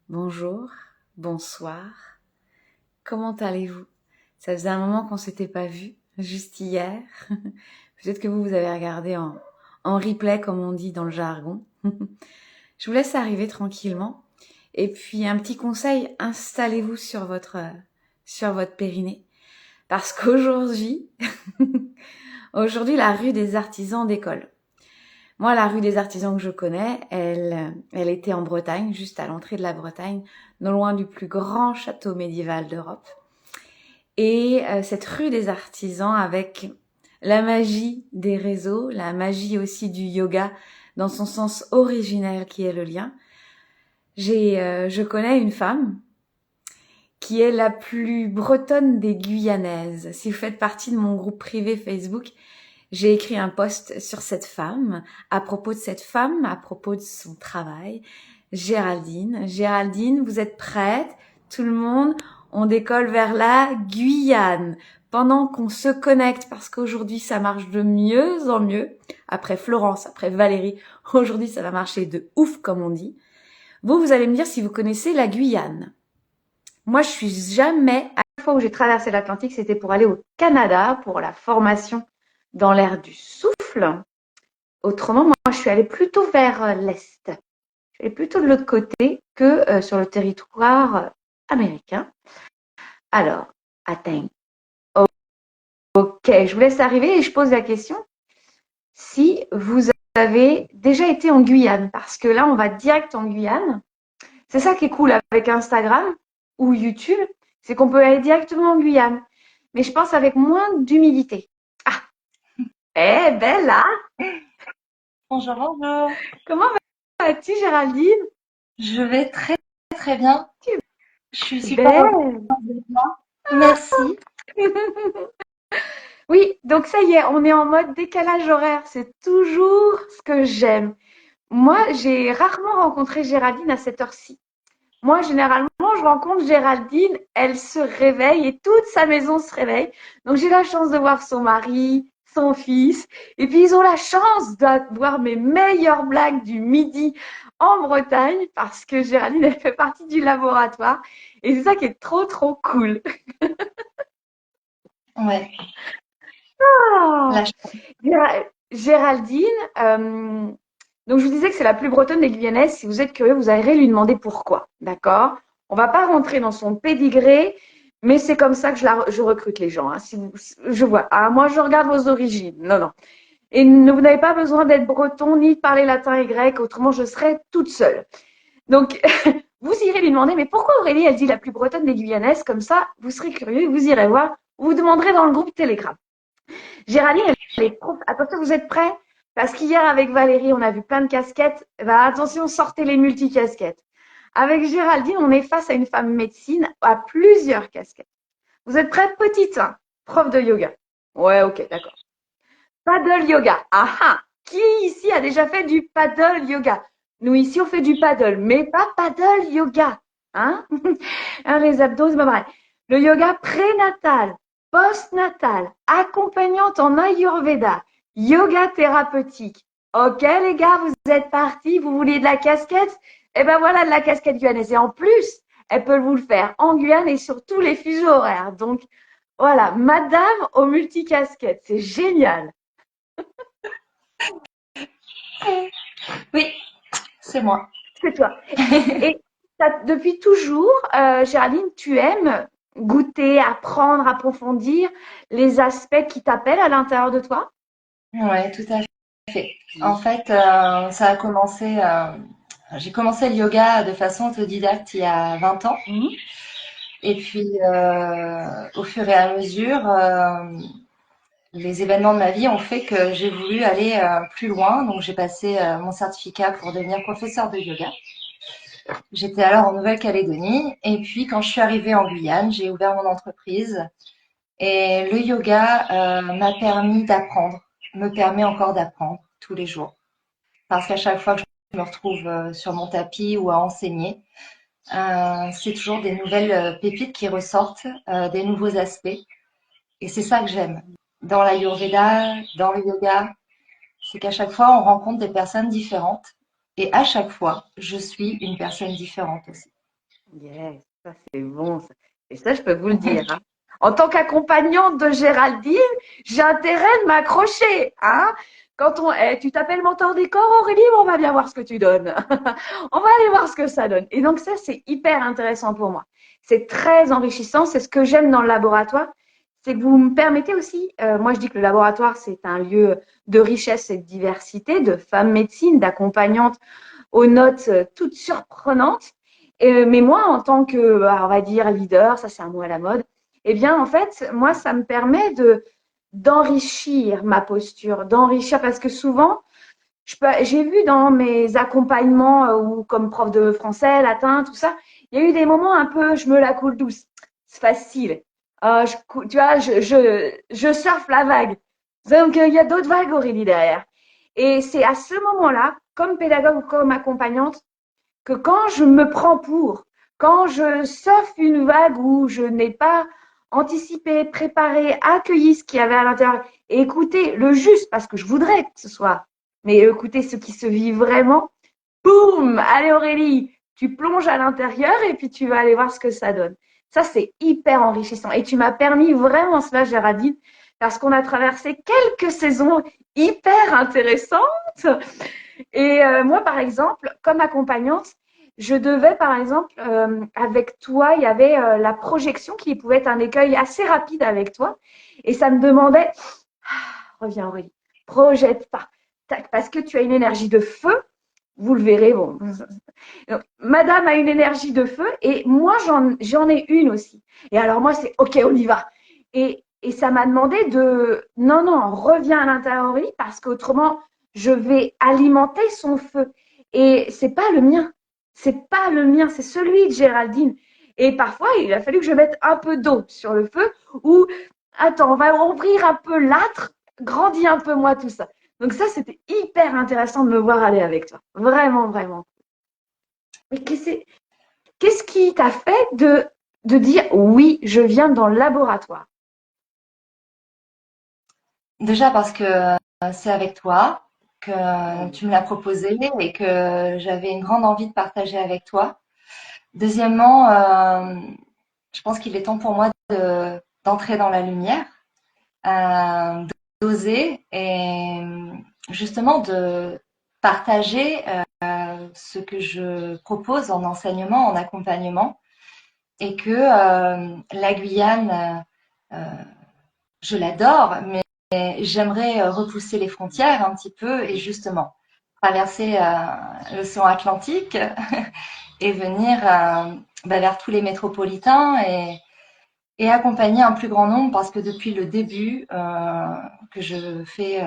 bonjour, bonsoir, comment allez-vous? Ça faisait un moment qu'on s'était pas vu, juste hier. Peut-être que vous avez regardé en replay, comme on dit dans le jargon. Je vous laisse arriver tranquillement. Et puis, un petit conseil, installez-vous sur votre périnée. Parce qu'aujourd'hui, aujourd'hui, la rue des artisans décolle. Moi, la rue des artisans que je connais, elle était en Bretagne, juste à l'entrée de la Bretagne, non loin du plus grand château médiéval d'Europe. Et cette rue des artisans, avec la magie des réseaux, la magie aussi du yoga dans son sens originel qui est le lien, je connais une femme qui est la plus bretonne des Guyanaises. Si vous faites partie de mon groupe privé Facebook, j'ai écrit un post sur cette femme, à propos de cette femme, à propos de son travail. Géraldine. Géraldine, vous êtes prête? Tout le monde, on décolle vers la Guyane. Pendant qu'on se connecte, parce qu'aujourd'hui ça marche de mieux en mieux, après Florence, après Valérie, aujourd'hui ça va marcher de ouf comme on dit. Vous allez me dire si vous connaissez la Guyane. Moi, je suis jamais, à chaque fois où j'ai traversé l'Atlantique, c'était pour aller au Canada, pour la formation dans l'air du souffle. Autrement, moi, je suis allée plutôt vers l'Est. Je suis allée plutôt de l'autre côté que sur le territoire américain. Alors, attends. Ok, je vous laisse arriver et je pose la question. Si vous avez déjà été en Guyane, parce que là, on va direct en Guyane. C'est ça qui est cool avec Instagram ou YouTube, c'est qu'on peut aller directement en Guyane. Mais je pense avec moins d'humilité. Ah, Bella, Bonjour, bonjour. comment vas-tu, Géraldine? Je vais très très bien. Tu Je suis es super belle. heureuse d'être là. Merci. Oui, donc ça y est, on est en mode décalage horaire. C'est toujours ce que j'aime. Moi, j'ai rarement rencontré Géraldine à cette heure-ci. Moi, généralement, je rencontre Géraldine, elle se réveille et toute sa maison se réveille. Donc, j'ai la chance de voir son mari, son fils. Et puis, ils ont la chance d'avoir mes meilleures blagues du midi en Bretagne parce que Géraldine, elle fait partie du laboratoire. Et c'est ça qui est trop, trop cool. Ouais, Ah, la ch- Géraldine, donc je vous disais que c'est la plus bretonne des Guyanaises. Si vous êtes curieux, vous allez lui demander pourquoi. D'accord? On va pas rentrer dans son pédigré, mais c'est comme ça que je recrute les gens. Hein. Si vous, je vois. Ah, moi, je regarde vos origines. Non, non. Et vous n'avez pas besoin d'être breton ni de parler latin et grec. Autrement, je serais toute seule. Donc, vous irez lui demander, mais pourquoi Aurélie, elle dit la plus bretonne des Guyanaises? Comme ça, vous serez curieux, vous irez voir. Vous demanderez dans le groupe Telegram. Géraldine, elle est trop... Attention, vous êtes prêts? Parce qu'hier, avec Valérie, on a vu plein de casquettes. Bah, attention, sortez les multicasquettes. Avec Géraldine, on est face à une femme médecine à plusieurs casquettes. Vous êtes prêts? Petite 1, prof de yoga. Ouais, ok, d'accord. Paddle yoga. Ah ah! Qui ici a déjà fait du paddle yoga? Nous, ici, on fait du paddle, mais pas paddle yoga. Hein? Hein, les abdos, c'est pas vrai. Le yoga prénatal, postnatal, accompagnante en Ayurveda, yoga thérapeutique. Ok, les gars, vous êtes partis, vous vouliez de la casquette? Eh ben voilà, de la casquette guyanaise. Et en plus, elle peut vous le faire en Guyane et sur tous les fuseaux horaires. Donc, voilà, madame aux multicasquettes. C'est génial. Oui, c'est moi. C'est toi. Et depuis toujours, Géraldine, tu aimes goûter, apprendre, approfondir les aspects qui t'appellent à l'intérieur de toi? Ouais, tout à fait. En fait, ça a commencé. J'ai commencé le yoga de façon autodidacte il y a 20 ans. Mhm. Et puis, au fur et à mesure, les événements de ma vie ont fait que j'ai voulu aller plus loin. Donc, j'ai passé mon certificat pour devenir professeur de yoga. J'étais alors en Nouvelle-Calédonie et puis quand je suis arrivée en Guyane, j'ai ouvert mon entreprise et le yoga m'a permis d'apprendre, me permet encore d'apprendre tous les jours. Parce qu'à chaque fois que je me retrouve sur mon tapis ou à enseigner, c'est toujours des nouvelles pépites qui ressortent, des nouveaux aspects. Et c'est ça que j'aime. Dans l'Ayurveda, dans le yoga, c'est qu'à chaque fois, on rencontre des personnes différentes. Et à chaque fois, je suis une personne différente aussi. Yes, ça c'est bon. Ça. Et ça, je peux vous le dire. Hein. En tant qu'accompagnante de Géraldine, j'ai intérêt de m'accrocher. Hein. Tu t'appelles mentor des corps, Aurélie, mais on va bien voir ce que tu donnes. On va aller voir ce que ça donne. Et donc ça, c'est hyper intéressant pour moi. C'est très enrichissant. C'est ce que j'aime dans le laboratoire. C'est que vous me permettez aussi, moi je dis que le laboratoire, c'est un lieu de richesse et de diversité, de femmes médecine, d'accompagnantes aux notes toutes surprenantes. Mais moi, en tant que, on va dire, leader, ça c'est un mot à la mode, eh bien, en fait, moi, ça me permet d'enrichir ma posture, d'enrichir, parce que souvent, j'ai vu dans mes accompagnements ou comme prof de français, latin, tout ça, il y a eu des moments un peu, je me la coule douce, c'est facile. Tu vois, je surfe la vague. Donc, il y a d'autres vagues, Aurélie, derrière. Et c'est à ce moment-là, comme pédagogue ou comme accompagnante, que quand je me prends quand je surfe une vague où je n'ai pas anticipé, préparé, accueilli ce qu'il y avait à l'intérieur et écouté le juste parce que je voudrais que ce soit, mais écouter ce qui se vit vraiment, boum, allez Aurélie, tu plonges à l'intérieur et puis tu vas aller voir ce que ça donne. Ça, c'est hyper enrichissant. Et tu m'as permis vraiment cela, Géraldine, parce qu'on a traversé quelques saisons hyper intéressantes et moi, par exemple, comme accompagnante, je devais, par exemple, avec toi, il y avait la projection qui pouvait être un écueil assez rapide avec toi. Et ça me demandait, reviens Aurélie, projette pas. Tac, parce que tu as une énergie de feu, vous le verrez. Bon. Donc, Madame a une énergie de feu et moi, j'en ai une aussi. Et alors moi, c'est OK, on y va. Et ça m'a demandé de, non, non, reviens à l'intérieur Aurélie parce qu'autrement, je vais alimenter son feu. Et c'est pas le mien. C'est pas le mien, c'est celui de Géraldine. Et parfois, il a fallu que je mette un peu d'eau sur le feu ou, attends, on va ouvrir un peu l'âtre, grandis un peu moi tout ça. Donc ça, c'était hyper intéressant de me voir aller avec toi. Vraiment, vraiment. Mais qu'est-ce qui t'a fait de dire oui, je viens dans le laboratoire? Déjà parce que c'est avec toi que tu me l'as proposé et que j'avais une grande envie de partager avec toi. Deuxièmement, je pense qu'il est temps pour moi d'entrer dans la lumière, d'oser et justement de partager ce que je propose en enseignement, en accompagnement, et que la Guyane, je l'adore, mais j'aimerais repousser les frontières un petit peu et justement traverser l'océan Atlantique et venir vers tous les métropolitains et accompagner un plus grand nombre parce que depuis le début que je fais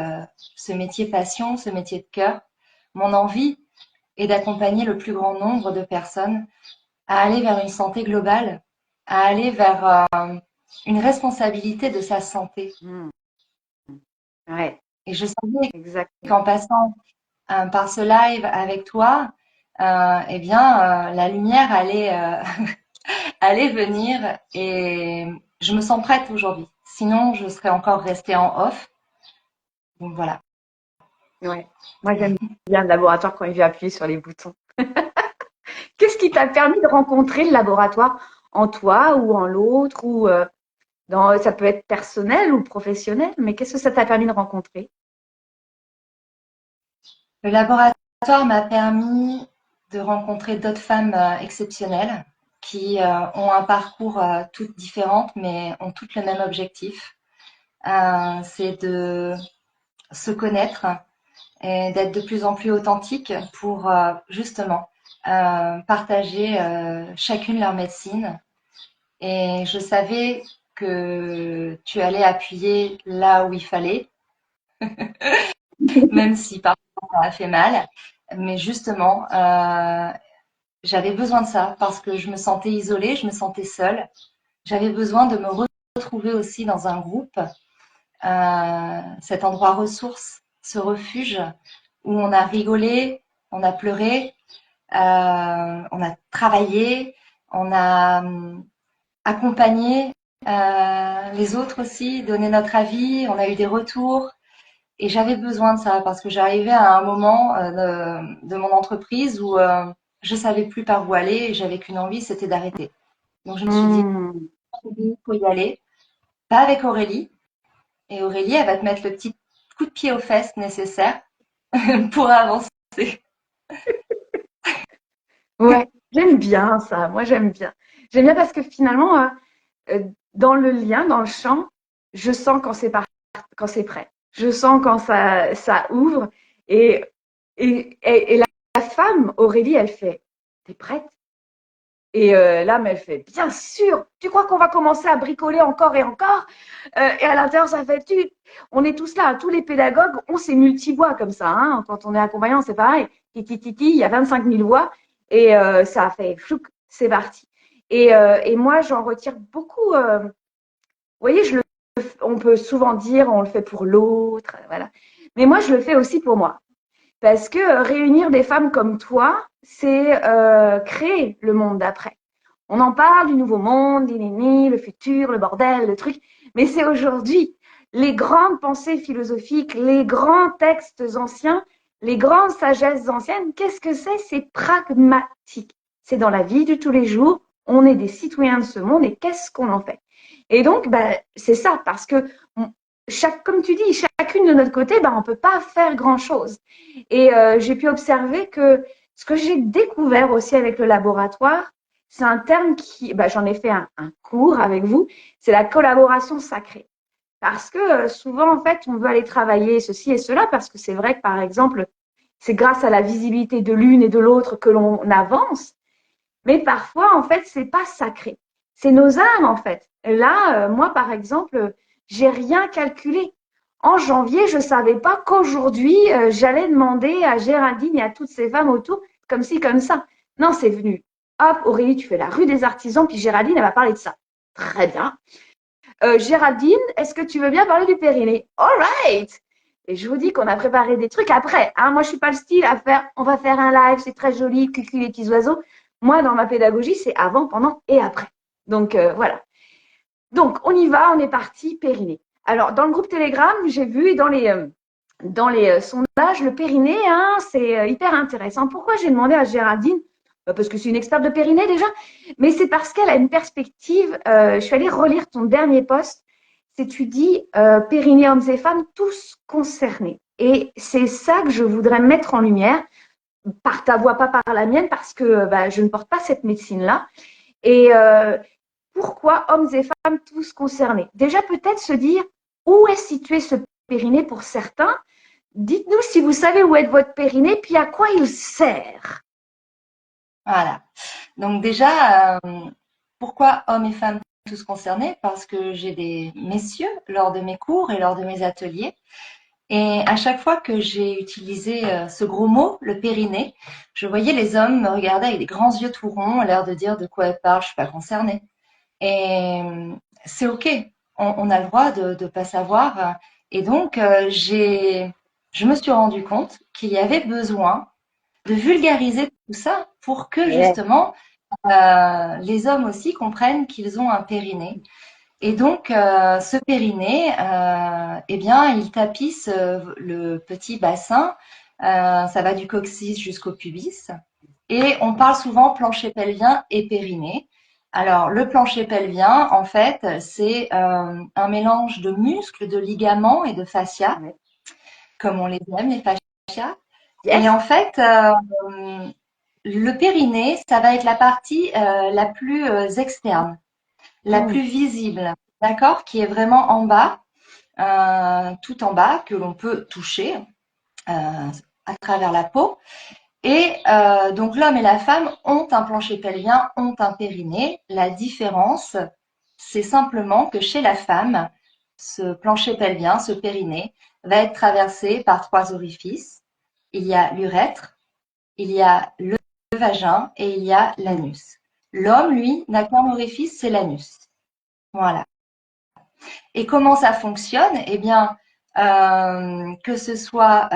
ce métier passion, ce métier de cœur, mon envie est d'accompagner le plus grand nombre de personnes à aller vers une santé globale, à aller vers une responsabilité de sa santé. Mmh. Ouais, Et je savais exact. qu'en passant par ce live avec toi, eh bien, la lumière allait, allait venir et je me sens prête aujourd'hui. Sinon, je serais encore restée en off. Donc voilà. Ouais. Moi, j'aime bien le laboratoire quand il vient appuyer sur les boutons. Qu'est-ce qui t'a permis de rencontrer le laboratoire en toi ou en l'autre ou ça peut être personnel ou professionnel, mais qu'est-ce que ça t'a permis de rencontrer? Le laboratoire m'a permis de rencontrer d'autres femmes exceptionnelles qui ont un parcours toutes différentes, mais ont toutes le même objectif. C'est de se connaître et d'être de plus en plus authentique pour justement partager chacune leur médecine. Et je savais que tu allais appuyer là où il fallait, même si parfois ça a fait mal. Mais justement, j'avais besoin de ça parce que je me sentais isolée, je me sentais seule. J'avais besoin de me retrouver aussi dans un groupe, cet endroit ressource, ce refuge où on a rigolé, on a pleuré, on a travaillé, on a accompagné les autres aussi, donné notre avis, on a eu des retours. Et j'avais besoin de ça parce que j'arrivais à un moment de mon entreprise où je savais plus par où aller et j'avais qu'une envie, c'était d'arrêter. Donc je me suis dit, Hmm. il faut y aller, pas avec Aurélie. Et Aurélie, elle va te mettre le petit coup de pied aux fesses nécessaire pour avancer. Ouais, j'aime bien ça. Moi, j'aime bien. J'aime bien parce que finalement, dans le lien, dans le chant, je sens quand c'est prêt. Je sens quand ça ouvre. Et, et la femme, Aurélie, elle fait, t'es prête? Et l'âme, elle fait, bien sûr, tu crois qu'on va commencer à bricoler encore et encore? Et à l'intérieur, ça fait, on est tous là, tous les pédagogues, on s'est multi-voix comme ça. Hein. Quand on est accompagnant, c'est pareil. Titi, titi, il y a 25 000 voix et ça a fait, flouc, c'est parti. Et moi, j'en retire beaucoup. Vous voyez, on peut souvent dire, on le fait pour l'autre, voilà. Mais moi, je le fais aussi pour moi. Parce que réunir des femmes comme toi, c'est créer le monde d'après. On en parle du nouveau monde, le futur, le bordel, le truc, mais c'est aujourd'hui. Les grandes pensées philosophiques, les grands textes anciens, les grandes sagesses anciennes, qu'est-ce que c'est? C'est pragmatique. C'est dans la vie de tous les jours. On est des citoyens de ce monde et qu'est-ce qu'on en fait? Et donc, c'est ça, parce que comme tu dis, chacune de notre côté, on ne peut pas faire grand-chose. Et j'ai pu observer que ce que j'ai découvert aussi avec le laboratoire, c'est un terme j'en ai fait un cours avec vous, c'est la collaboration sacrée. Parce que souvent, en fait, on veut aller travailler ceci et cela, parce que c'est vrai que, par exemple, c'est grâce à la visibilité de l'une et de l'autre que l'on avance, mais parfois, en fait, c'est pas sacré. C'est nos âmes, en fait. Et là, moi, par exemple, j'ai rien calculé. En janvier, je savais pas qu'aujourd'hui, j'allais demander à Géraldine et à toutes ces femmes autour, comme ci, comme ça. Non, c'est venu. Hop, Aurélie, tu fais la rue des artisans, puis Géraldine, elle va parler de ça. Très bien. Géraldine, est-ce que tu veux bien parler du périnée? All right. Et je vous dis qu'on a préparé des trucs après. Hein. Moi, je suis pas le style à faire, on va faire un live, c'est très joli, cucu les petits oiseaux. Moi, dans ma pédagogie, c'est avant, pendant et après. Donc, voilà. Donc, on y va, on est parti, périnée. Alors, dans le groupe Telegram, j'ai vu, et dans les sondages, le périnée, hein, c'est hyper intéressant. Pourquoi j'ai demandé à Géraldine? Parce que c'est une experte de périnée déjà, mais c'est parce qu'elle a une perspective. Je suis allée relire ton dernier post. C'est tu dis périnée, hommes et femmes, tous concernés. Et c'est ça que je voudrais mettre en lumière, par ta voix, pas par la mienne, parce que je ne porte pas cette médecine-là. Et pourquoi hommes et femmes tous concernés? Déjà, peut-être se dire où est situé ce périnée pour certains. Dites-nous si vous savez où est votre périnée, puis à quoi il sert. Voilà. Donc déjà, pourquoi hommes et femmes tous concernés? Parce que j'ai des messieurs lors de mes cours et lors de mes ateliers. Et à chaque fois que j'ai utilisé ce gros mot, le périnée, je voyais les hommes me regarder avec des grands yeux tout ronds, l'air de dire de quoi elle parle, je suis pas concernée. Et c'est OK, on a le droit de ne pas savoir. Et donc, je me suis rendu compte qu'il y avait besoin de vulgariser tout ça pour que Yeah. justement les hommes aussi comprennent qu'ils ont un périnée. Et donc, ce périnée, eh bien, il tapisse le petit bassin. Ça va du coccyx jusqu'au pubis. Et on parle souvent plancher pelvien et périnée. Alors, le plancher pelvien, en fait, c'est un mélange de muscles, de ligaments et de fascia, Ouais. comme on les aime, les fascias. Et Yes. en fait, le périnée, ça va être la partie la plus externe, la Mm. plus visible, d'accord, qui est vraiment en bas, tout en bas, que l'on peut toucher à travers la peau. Et donc l'homme et la femme ont un plancher pelvien, ont un périnée. La différence, c'est simplement que chez la femme, ce plancher pelvien, ce périnée, va être traversé par trois orifices. Il y a l'urètre, il y a le vagin et il y a l'anus. L'homme, lui, n'a qu'un orifice, c'est l'anus. Voilà. Et comment ça fonctionne? Eh bien, que ce soit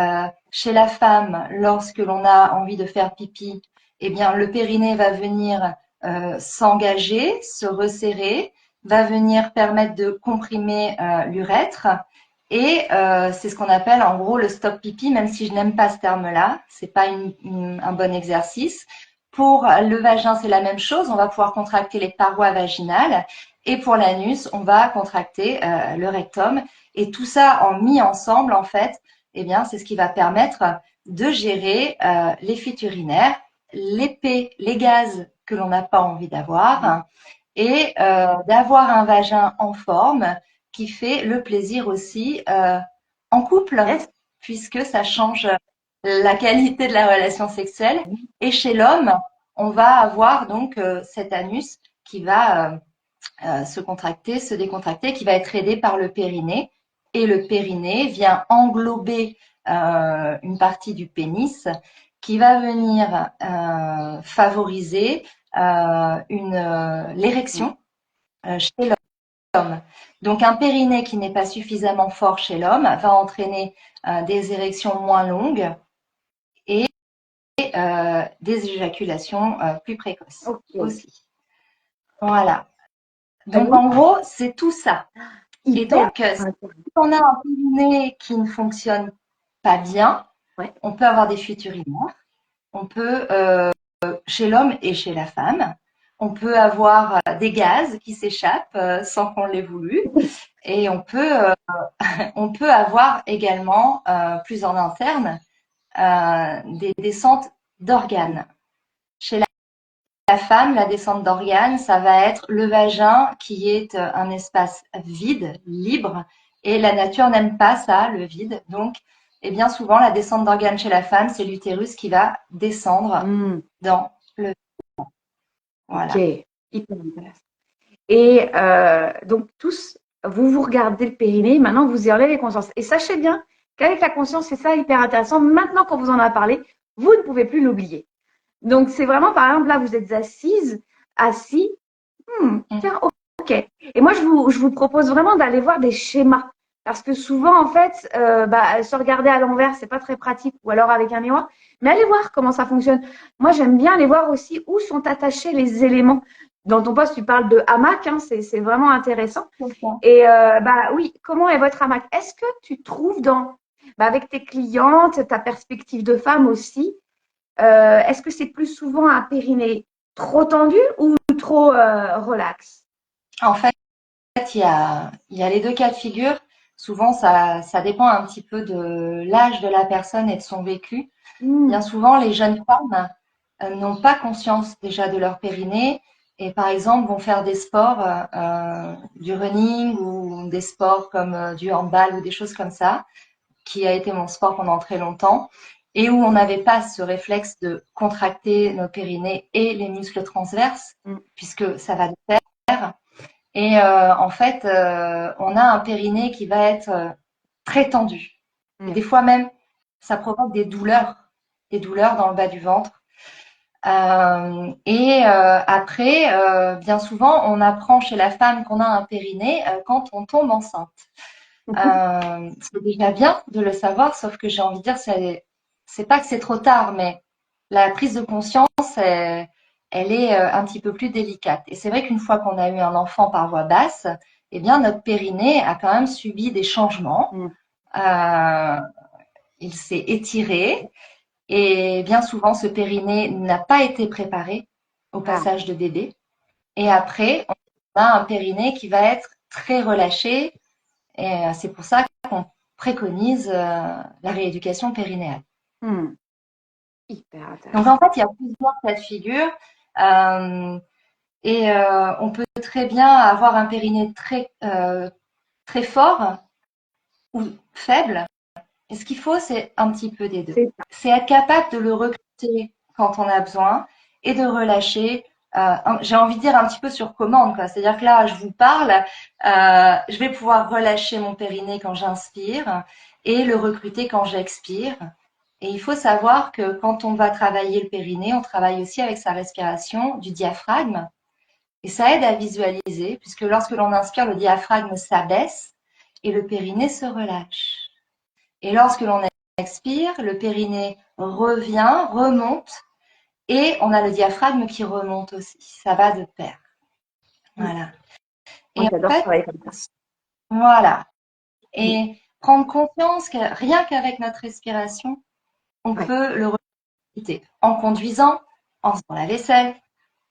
chez la femme, lorsque l'on a envie de faire pipi, eh bien, le périnée va venir s'engager, se resserrer, va venir permettre de comprimer l'urètre. Et c'est ce qu'on appelle en gros le stop pipi, même si je n'aime pas ce terme-là, c'est pas un bon exercice. Pour le vagin, c'est la même chose. On va pouvoir contracter les parois vaginales. Et pour l'anus, on va contracter le rectum. Et tout ça en mis ensemble, en fait, eh bien, c'est ce qui va permettre de gérer les fuites urinaires, l'épée, les gaz que l'on n'a pas envie d'avoir, et d'avoir un vagin en forme qui fait le plaisir aussi en couple, Yes. puisque ça change la qualité de la relation sexuelle. Et chez l'homme, on va avoir donc cet anus qui va se contracter, se décontracter, qui va être aidé par le périnée. Et le périnée vient englober une partie du pénis qui va venir favoriser l'érection chez l'homme. Donc un périnée qui n'est pas suffisamment fort chez l'homme va entraîner des érections moins longues et des éjaculations plus précoces aussi. Voilà. Donc en gros, c'est tout ça. Et Hyper. donc, si on a un périnée qui ne fonctionne pas bien, on peut avoir des fuites urinaires. On peut, chez l'homme et chez la femme, on peut avoir des gaz qui s'échappent sans qu'on l'ait voulu. Et on peut avoir également, plus en interne, des descentes d'organes. Chez la femme, la descente d'organes, ça va être le vagin qui est un espace vide, libre, et la nature n'aime pas ça, le vide. Donc, et bien souvent, la descente d'organes chez la femme, c'est l'utérus qui va descendre dans le. Voilà. Ok, hyper intéressant. Et donc, tous, vous regardez le périnée, maintenant vous y enlevez conscience. Et sachez bien qu'avec la conscience, c'est ça hyper intéressant. Maintenant qu'on vous en a parlé, vous ne pouvez plus l'oublier. Donc, c'est vraiment, par exemple, là, vous êtes assis. Tiens, ok. Et moi, je vous propose vraiment d'aller voir des schémas. Parce que souvent, en fait, se regarder à l'envers, c'est pas très pratique, ou alors avec un miroir. Mais allez voir comment ça fonctionne. Moi, j'aime bien aller voir aussi où sont attachés les éléments. Dans ton poste, tu parles de hamac, hein, c'est vraiment intéressant. Et oui, comment est votre hamac? Est-ce que tu trouves avec tes clientes, ta perspective de femme aussi, est-ce que c'est plus souvent un périnée trop tendu ou trop relax? En fait, il y a les deux cas de figure. Souvent, ça dépend un petit peu de l'âge de la personne et de son vécu. Bien souvent, les jeunes femmes n'ont pas conscience déjà de leur périnée et par exemple vont faire des sports, du running ou des sports comme du handball ou des choses comme ça, qui a été mon sport pendant très longtemps, et où on n'avait pas ce réflexe de contracter nos périnées et les muscles transverses, puisque ça va de pair. Et en fait, on a un périnée qui va être très tendu. Et des fois même, ça provoque des douleurs dans le bas du ventre. Après, bien souvent, on apprend chez la femme qu'on a un périnée quand on tombe enceinte. C'est déjà bien de le savoir, sauf que j'ai envie de dire, c'est pas que c'est trop tard, mais la prise de conscience, elle est un petit peu plus délicate. Et c'est vrai qu'une fois qu'on a eu un enfant par voie basse, eh bien, notre périnée a quand même subi des changements. Il s'est étiré et bien souvent, ce périnée n'a pas été préparé au passage de bébé. Et après, on a un périnée qui va être très relâché. Et c'est pour ça qu'on préconise la rééducation périnéale. Hyper intéressant. Donc en fait, il y a plusieurs cas de figure. On peut très bien avoir un périnée très fort ou faible. Et ce qu'il faut, c'est un petit peu des deux. C'est être capable de le recruter quand on a besoin et de relâcher. J'ai envie de dire un petit peu sur commande, quoi. C'est-à-dire que là, je vous parle, je vais pouvoir relâcher mon périnée quand j'inspire et le recruter quand j'expire. Et il faut savoir que quand on va travailler le périnée, on travaille aussi avec sa respiration du diaphragme. Et ça aide à visualiser, puisque lorsque l'on inspire, le diaphragme s'abaisse et le périnée se relâche. Et lorsque l'on expire, le périnée revient, remonte, et on a le diaphragme qui remonte aussi. Ça va de pair. Voilà. Et en fait, voilà. Et prendre conscience que rien qu'avec notre respiration, on peut le recruter. En conduisant, en faisant la vaisselle,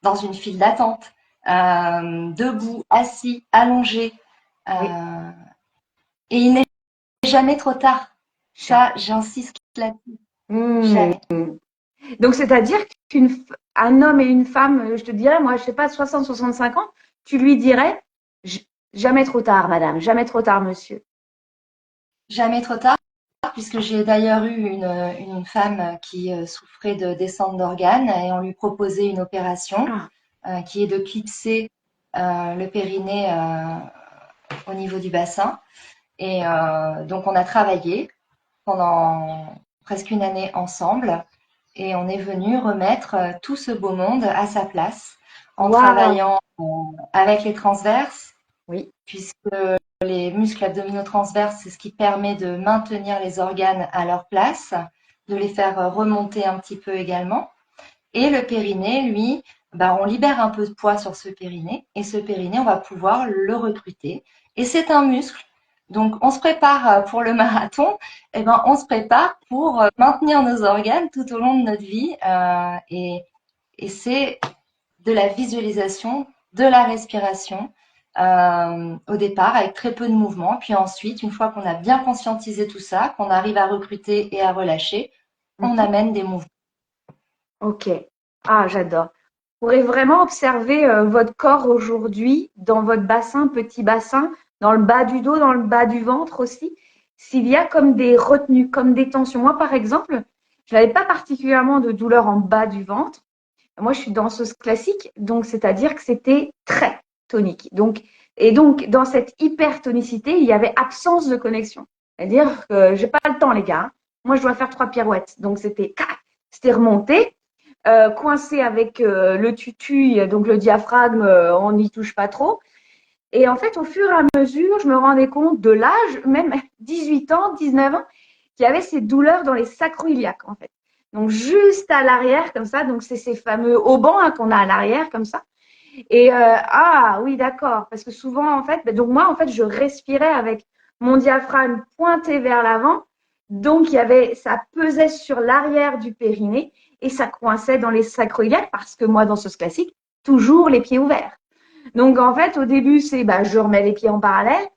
dans une file d'attente, debout, assis, allongé. Oui. Euh, et il n'est jamais trop tard. Jamais. Ça, j'insiste là-dessus. Hmm. Jamais. Donc, c'est-à-dire qu'un homme et une femme, je te dirais, moi, je sais pas, 60, 65 ans, tu lui dirais, jamais trop tard, madame, jamais trop tard, monsieur. Jamais trop tard, puisque j'ai d'ailleurs eu une femme qui souffrait de descente d'organes et on lui proposait une opération Ah, qui est de clipser le périnée au niveau du bassin. Et donc on a travaillé pendant presque une année ensemble et on est venu remettre tout ce beau monde à sa place en waouh, travaillant avec les transverses, oui. puisque les muscles abdominaux transverses, c'est ce qui permet de maintenir les organes à leur place, de les faire remonter un petit peu également. Et le périnée, lui, bah, on libère un peu de poids sur ce périnée et ce périnée, on va pouvoir le recruter. Et c'est un muscle. Donc, on se prépare pour le marathon, et ben, on se prépare pour maintenir nos organes tout au long de notre vie. Et c'est de la visualisation, de la respiration au départ, avec très peu de mouvement. Puis ensuite, une fois qu'on a bien conscientisé tout ça, qu'on arrive à recruter et à relâcher, on Mhm. amène des mouvements. Ok. Ah, j'adore. Vous pourrez vraiment observer votre corps aujourd'hui dans votre bassin, petit bassin, dans le bas du dos, dans le bas du ventre aussi, s'il y a comme des retenues, comme des tensions. Moi, par exemple, je n'avais pas particulièrement de douleur en bas du ventre. Moi, je suis danseuse classique, donc c'est-à-dire que c'était très tonique. Donc, dans cette hypertonicité, il y avait absence de connexion. C'est-à-dire que j'ai pas le temps, les gars. Moi, je dois faire 3 pirouettes. Donc, c'était remonté, coincé avec le tutu, donc le diaphragme, on n'y touche pas trop. Et en fait, au fur et à mesure, je me rendais compte de l'âge, même 18 ans, 19 ans, qu'il y avait ces douleurs dans les sacro-iliaques, en fait. Donc, juste à l'arrière, comme ça. Donc, c'est ces fameux haubans hein, qu'on a à l'arrière, comme ça. Et ah oui, d'accord. Parce que souvent, en fait, donc moi, en fait, je respirais avec mon diaphragme pointé vers l'avant. Donc, ça pesait sur l'arrière du périnée et ça coinçait dans les sacro-iliaques parce que moi, danseuse classique, toujours les pieds ouverts. Donc, en fait, au début, je remets les pieds en parallèle.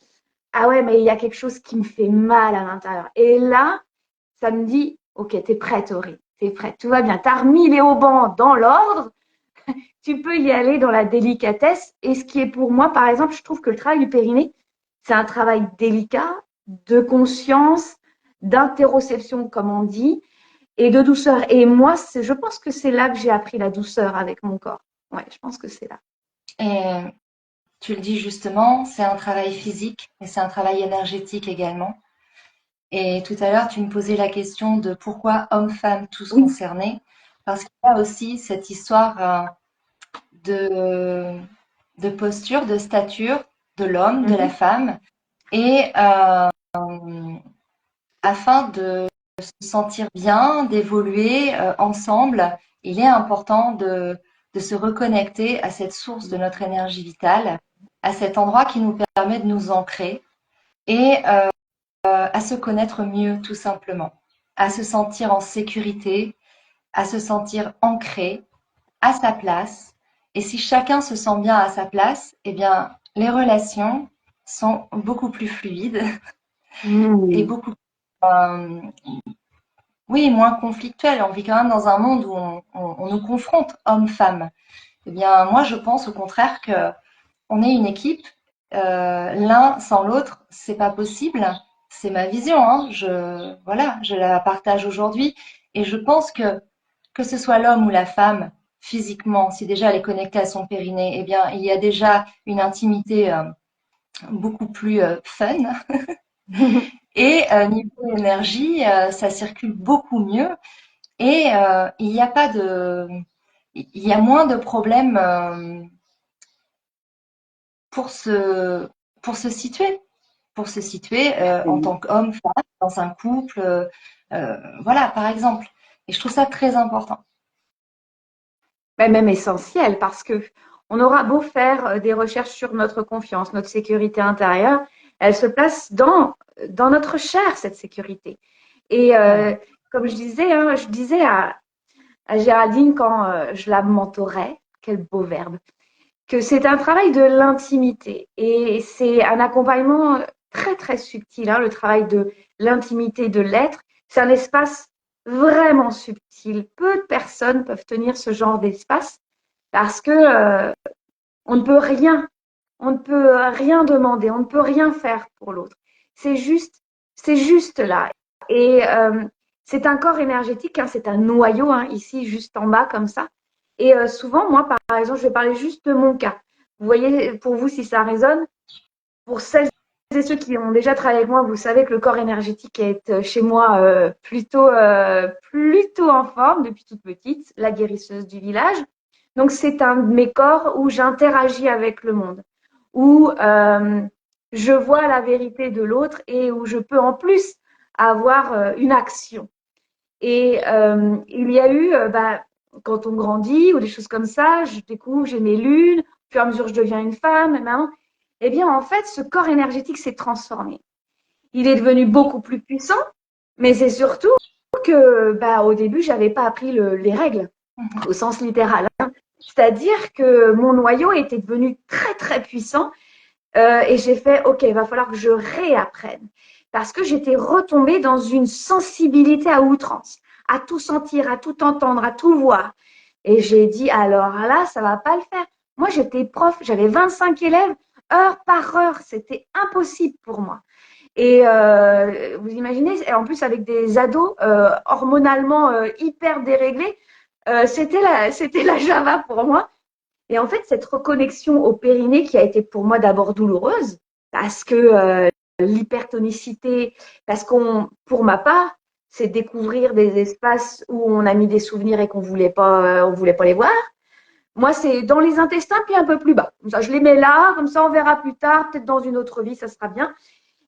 Ah ouais, mais il y a quelque chose qui me fait mal à l'intérieur. Et là, ça me dit, OK, t'es prête, Aurélie, t'es prête, tout va bien. T'as remis les haubans dans l'ordre, tu peux y aller dans la délicatesse. Et ce qui est pour moi, par exemple, je trouve que le travail du périnée, c'est un travail délicat, de conscience, d'interoception, comme on dit, et de douceur. Et moi, je pense que c'est là que j'ai appris la douceur avec mon corps. Ouais, je pense que c'est là. Et tu le dis justement, c'est un travail physique, mais c'est un travail énergétique également. Et tout à l'heure, tu me posais la question de pourquoi hommes-femmes tous Oui. concernés, parce qu'il y a aussi cette histoire de, de posture, de stature de l'homme, de la Mhm. femme, et afin de se sentir bien, d'évoluer ensemble, il est important de se reconnecter à cette source de notre énergie vitale, à cet endroit qui nous permet de nous ancrer et à se connaître mieux tout simplement, à se sentir en sécurité, à se sentir ancré, à sa place. Et si chacun se sent bien à sa place, eh bien, les relations sont beaucoup plus fluides et Mhm. beaucoup, euh, oui, moins conflictuelles. On vit quand même dans un monde où on nous confronte, hommes-femmes. Eh bien, moi, je pense au contraire que on est une équipe. L'un sans l'autre, c'est pas possible. C'est ma vision, hein. Voilà, je la partage aujourd'hui. Et je pense que ce soit l'homme ou la femme, physiquement, si déjà elle est connectée à son périnée, eh bien, il y a déjà une intimité beaucoup plus fun. Et niveau énergie, ça circule beaucoup mieux. Et il n'y a pas de, il y a moins de problèmes pour se, pour se situer, en tant qu'homme, femme, dans un couple, voilà, par exemple. Et je trouve ça très important. Mais même essentiel parce que on aura beau faire des recherches sur notre confiance, notre sécurité intérieure, elle se place dans notre chair, cette sécurité. Et Voilà. comme je disais, hein, à Géraldine quand je la mentorais. Quel beau verbe. Que c'est un travail de l'intimité et c'est un accompagnement très très subtil, hein, le travail de l'intimité de l'être. C'est un espace vraiment subtil. Peu de personnes peuvent tenir ce genre d'espace parce que on ne peut rien, on ne peut rien demander, on ne peut rien faire pour l'autre. C'est juste, c'est juste là. Et c'est un corps énergétique, hein, c'est un noyau, hein, ici, juste en bas, comme ça. Et souvent, moi, par exemple, je vais parler juste de mon cas. Vous voyez, pour vous, si ça résonne, pour celles et ceux qui ont déjà travaillé avec moi, vous savez que le corps énergétique est chez moi plutôt en forme depuis toute petite, la guérisseuse du village. Donc, c'est un de mes corps où j'interagis avec le monde, où je vois la vérité de l'autre et où je peux en plus avoir une action. Et il y a eu, quand on grandit ou des choses comme ça, je découvre, j'ai mes lunes, au fur et à mesure je deviens une femme, maintenant, eh bien, en fait, ce corps énergétique s'est transformé. Il est devenu beaucoup plus puissant, mais c'est surtout que, au début, j'avais pas appris les règles Mhm. au sens littéral, hein. C'est-à-dire que mon noyau était devenu très, très puissant et j'ai fait, OK, il va falloir que je réapprenne. Parce que j'étais retombée dans une sensibilité à outrance, à tout sentir, à tout entendre, à tout voir. Et j'ai dit, alors là, ça va pas le faire. Moi, j'étais prof, j'avais 25 élèves, heure par heure. C'était impossible pour moi. Et vous imaginez, en plus avec des ados hormonalement hyper déréglés, c'était la Java pour moi. Et en fait, cette reconnexion au périnée qui a été pour moi d'abord douloureuse, parce que l'hypertonicité, parce pour ma part, c'est découvrir des espaces où on a mis des souvenirs et on voulait pas les voir. Moi, c'est dans les intestins puis un peu plus bas. Comme ça, je les mets là, comme ça, on verra plus tard, peut-être dans une autre vie, ça sera bien.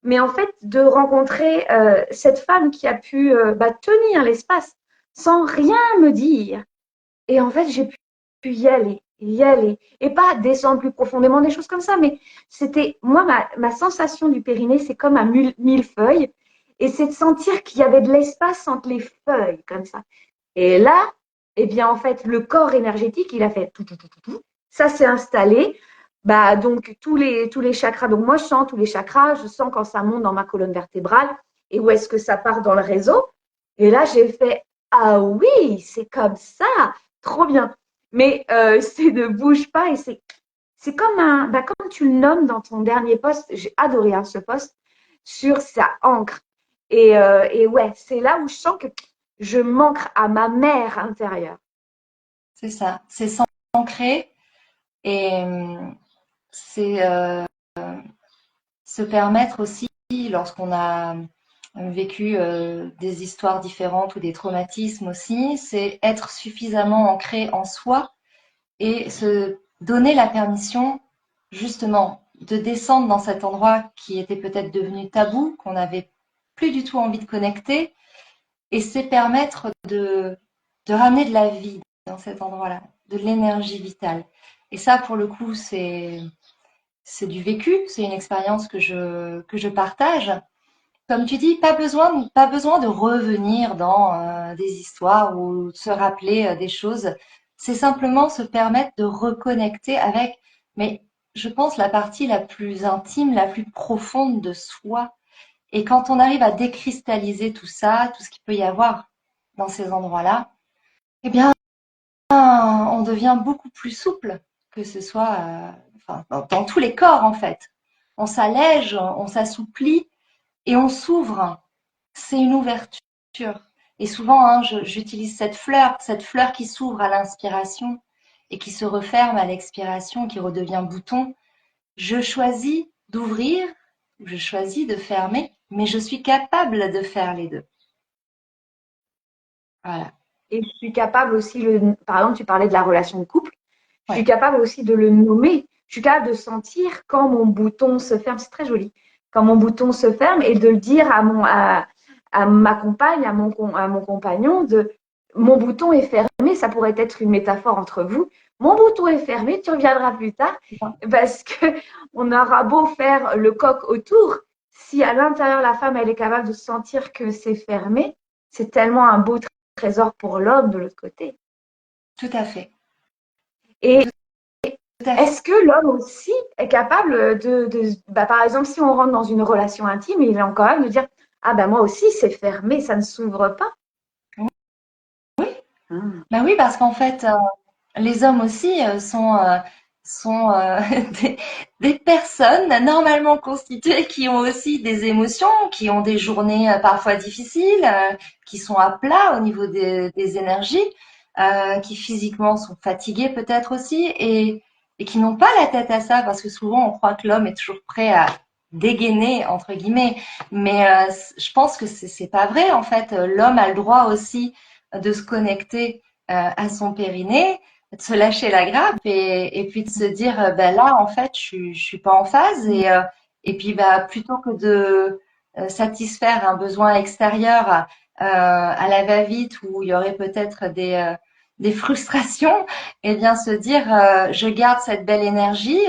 Mais en fait, de rencontrer cette femme qui a pu tenir l'espace sans rien me dire, et en fait, j'ai pu y aller. Et pas descendre plus profondément, des choses comme ça. Mais c'était, moi, ma sensation du périnée, c'est comme un millefeuille. Et c'est de sentir qu'il y avait de l'espace entre les feuilles, comme ça. Et là, eh bien, en fait, le corps énergétique, il a fait tout, tout, tout, tout, tout. Ça s'est installé. Donc, tous les chakras. Donc, moi, je sens tous les chakras. Je sens quand ça monte dans ma colonne vertébrale et où est-ce que ça part dans le réseau. Et là, j'ai fait, ah oui, c'est comme ça. Trop bien. Mais c'est ne bouge pas et c'est comme comme tu le nommes dans ton dernier post, j'ai adoré hein, ce post sur sa ancre. Et ouais, c'est là où je sens que je manque à ma mère intérieure. C'est ça, c'est s'ancrer et c'est se permettre aussi, lorsqu'on a vécu des histoires différentes ou des traumatismes aussi, c'est être suffisamment ancré en soi et se donner la permission justement de descendre dans cet endroit qui était peut-être devenu tabou, qu'on n'avait plus du tout envie de connecter, et c'est permettre de ramener de la vie dans cet endroit-là, de l'énergie vitale. Et ça, pour le coup, c'est du vécu, c'est une expérience que je partage. Comme tu dis, pas besoin de revenir dans des histoires ou de se rappeler des choses. C'est simplement se permettre de reconnecter avec, mais je pense, la partie la plus intime, la plus profonde de soi. Et quand on arrive à décristalliser tout ça, tout ce qu'il peut y avoir dans ces endroits-là, eh bien, on devient beaucoup plus souple, que ce soit enfin, dans tous les corps en fait. On s'allège, on s'assouplit et on s'ouvre. C'est une ouverture. Et souvent, hein, j'utilise cette fleur qui s'ouvre à l'inspiration et qui se referme à l'expiration, qui redevient bouton. Je choisis d'ouvrir, je choisis de fermer, mais je suis capable de faire les deux. Voilà. Et je suis capable aussi, par exemple, tu parlais de la relation de couple, je suis Ouais. capable aussi de le nommer. Je suis capable de sentir quand mon bouton se ferme, c'est très joli, quand mon bouton se ferme et de le dire à ma compagne, à mon compagnon, mon bouton est fermé, ça pourrait être une métaphore entre vous. Mon bouton est fermé, tu reviendras plus tard, parce que on aura beau faire le coq autour, si à l'intérieur la femme elle est capable de sentir que c'est fermé, c'est tellement un beau trésor pour l'homme de l'autre côté. tout à fait. Et Tout à fait. est-ce que l'homme aussi est capable bah, par exemple, si on rentre dans une relation intime, il est encore capable de dire, ah ben moi aussi c'est fermé, ça ne s'ouvre pas. Oui, Ah. bah oui, parce qu'en fait, les hommes aussi sont des, des personnes normalement constituées qui ont aussi des émotions, qui ont des journées parfois difficiles, qui sont à plat au niveau des énergies, qui physiquement sont fatigués peut-être aussi et qui n'ont pas la tête à ça parce que souvent on croit que l'homme est toujours prêt à dégainer entre guillemets, mais je pense que c'est pas vrai en fait. L'homme a le droit aussi de se connecter à son périnée, de se lâcher la grappe et puis de se dire ben là en fait je suis pas en phase et puis bah plutôt que de satisfaire un besoin extérieur à la va-vite où il y aurait peut-être des frustrations, et bien se dire je garde cette belle énergie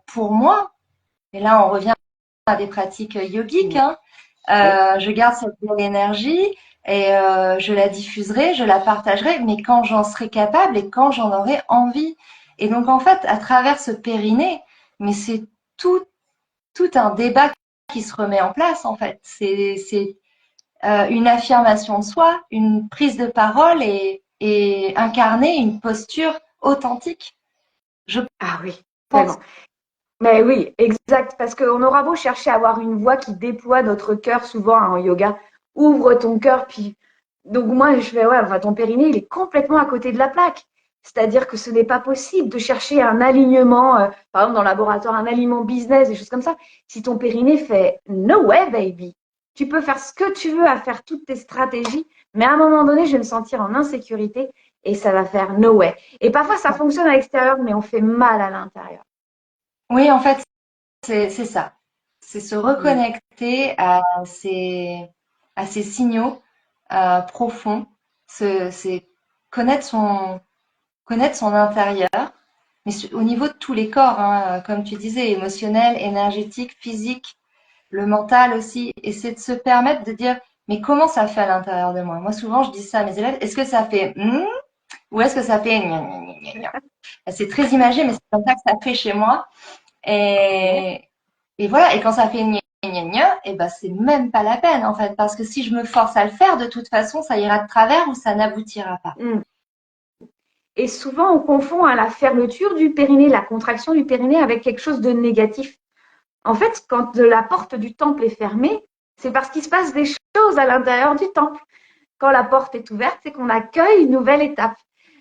pour moi. Et là on revient à des pratiques yogiques, hein. Oui. Je garde cette belle énergie et je la diffuserai, je la partagerai, mais quand j'en serai capable et quand j'en aurai envie. Et donc en fait, à travers ce périnée, mais c'est tout, tout un débat qui se remet en place en fait. C'est une affirmation de soi, une prise de parole et incarner une posture authentique. Je Ah oui, pense. tellement. Mais oui, exact, parce qu'on aura beau chercher à avoir une voix qui déploie notre cœur, souvent en yoga, ouvre ton cœur, puis donc moi je fais ouais, enfin, ton périnée il est complètement à côté de la plaque. C'est-à-dire que ce n'est pas possible de chercher un alignement, par exemple dans le laboratoire, un alignement business, des choses comme ça. Si ton périnée fait no way baby, tu peux faire ce que tu veux à faire toutes tes stratégies, mais à un moment donné je vais me sentir en insécurité et ça va faire no way. Et parfois ça fonctionne à l'extérieur, mais on fait mal à l'intérieur. Oui, en fait, c'est ça. C'est se Mm. reconnecter à ces signaux profonds. C'est connaître connaître son intérieur, mais au niveau de tous les corps, hein, comme tu disais, émotionnel, énergétique, physique, le mental aussi. Et c'est de se permettre de dire, mais comment ça fait à l'intérieur de moi? Moi, souvent, je dis ça à mes élèves. Est-ce que ça fait ou est-ce que ça fait gna, gna, gna, gna, gna. C'est très imagé, mais c'est comme ça que ça fait chez moi. Ok. Et, et voilà, et quand ça fait gna gna gna, et ben c'est même pas la peine en fait, parce que si je me force à le faire, de toute façon, ça ira de travers ou ça n'aboutira pas. Mm. Et souvent, on confond à la fermeture du périnée, la contraction du périnée avec quelque chose de négatif. En fait, quand la porte du temple est fermée, c'est parce qu'il se passe des choses à l'intérieur du temple. Quand la porte est ouverte, c'est qu'on accueille une nouvelle étape.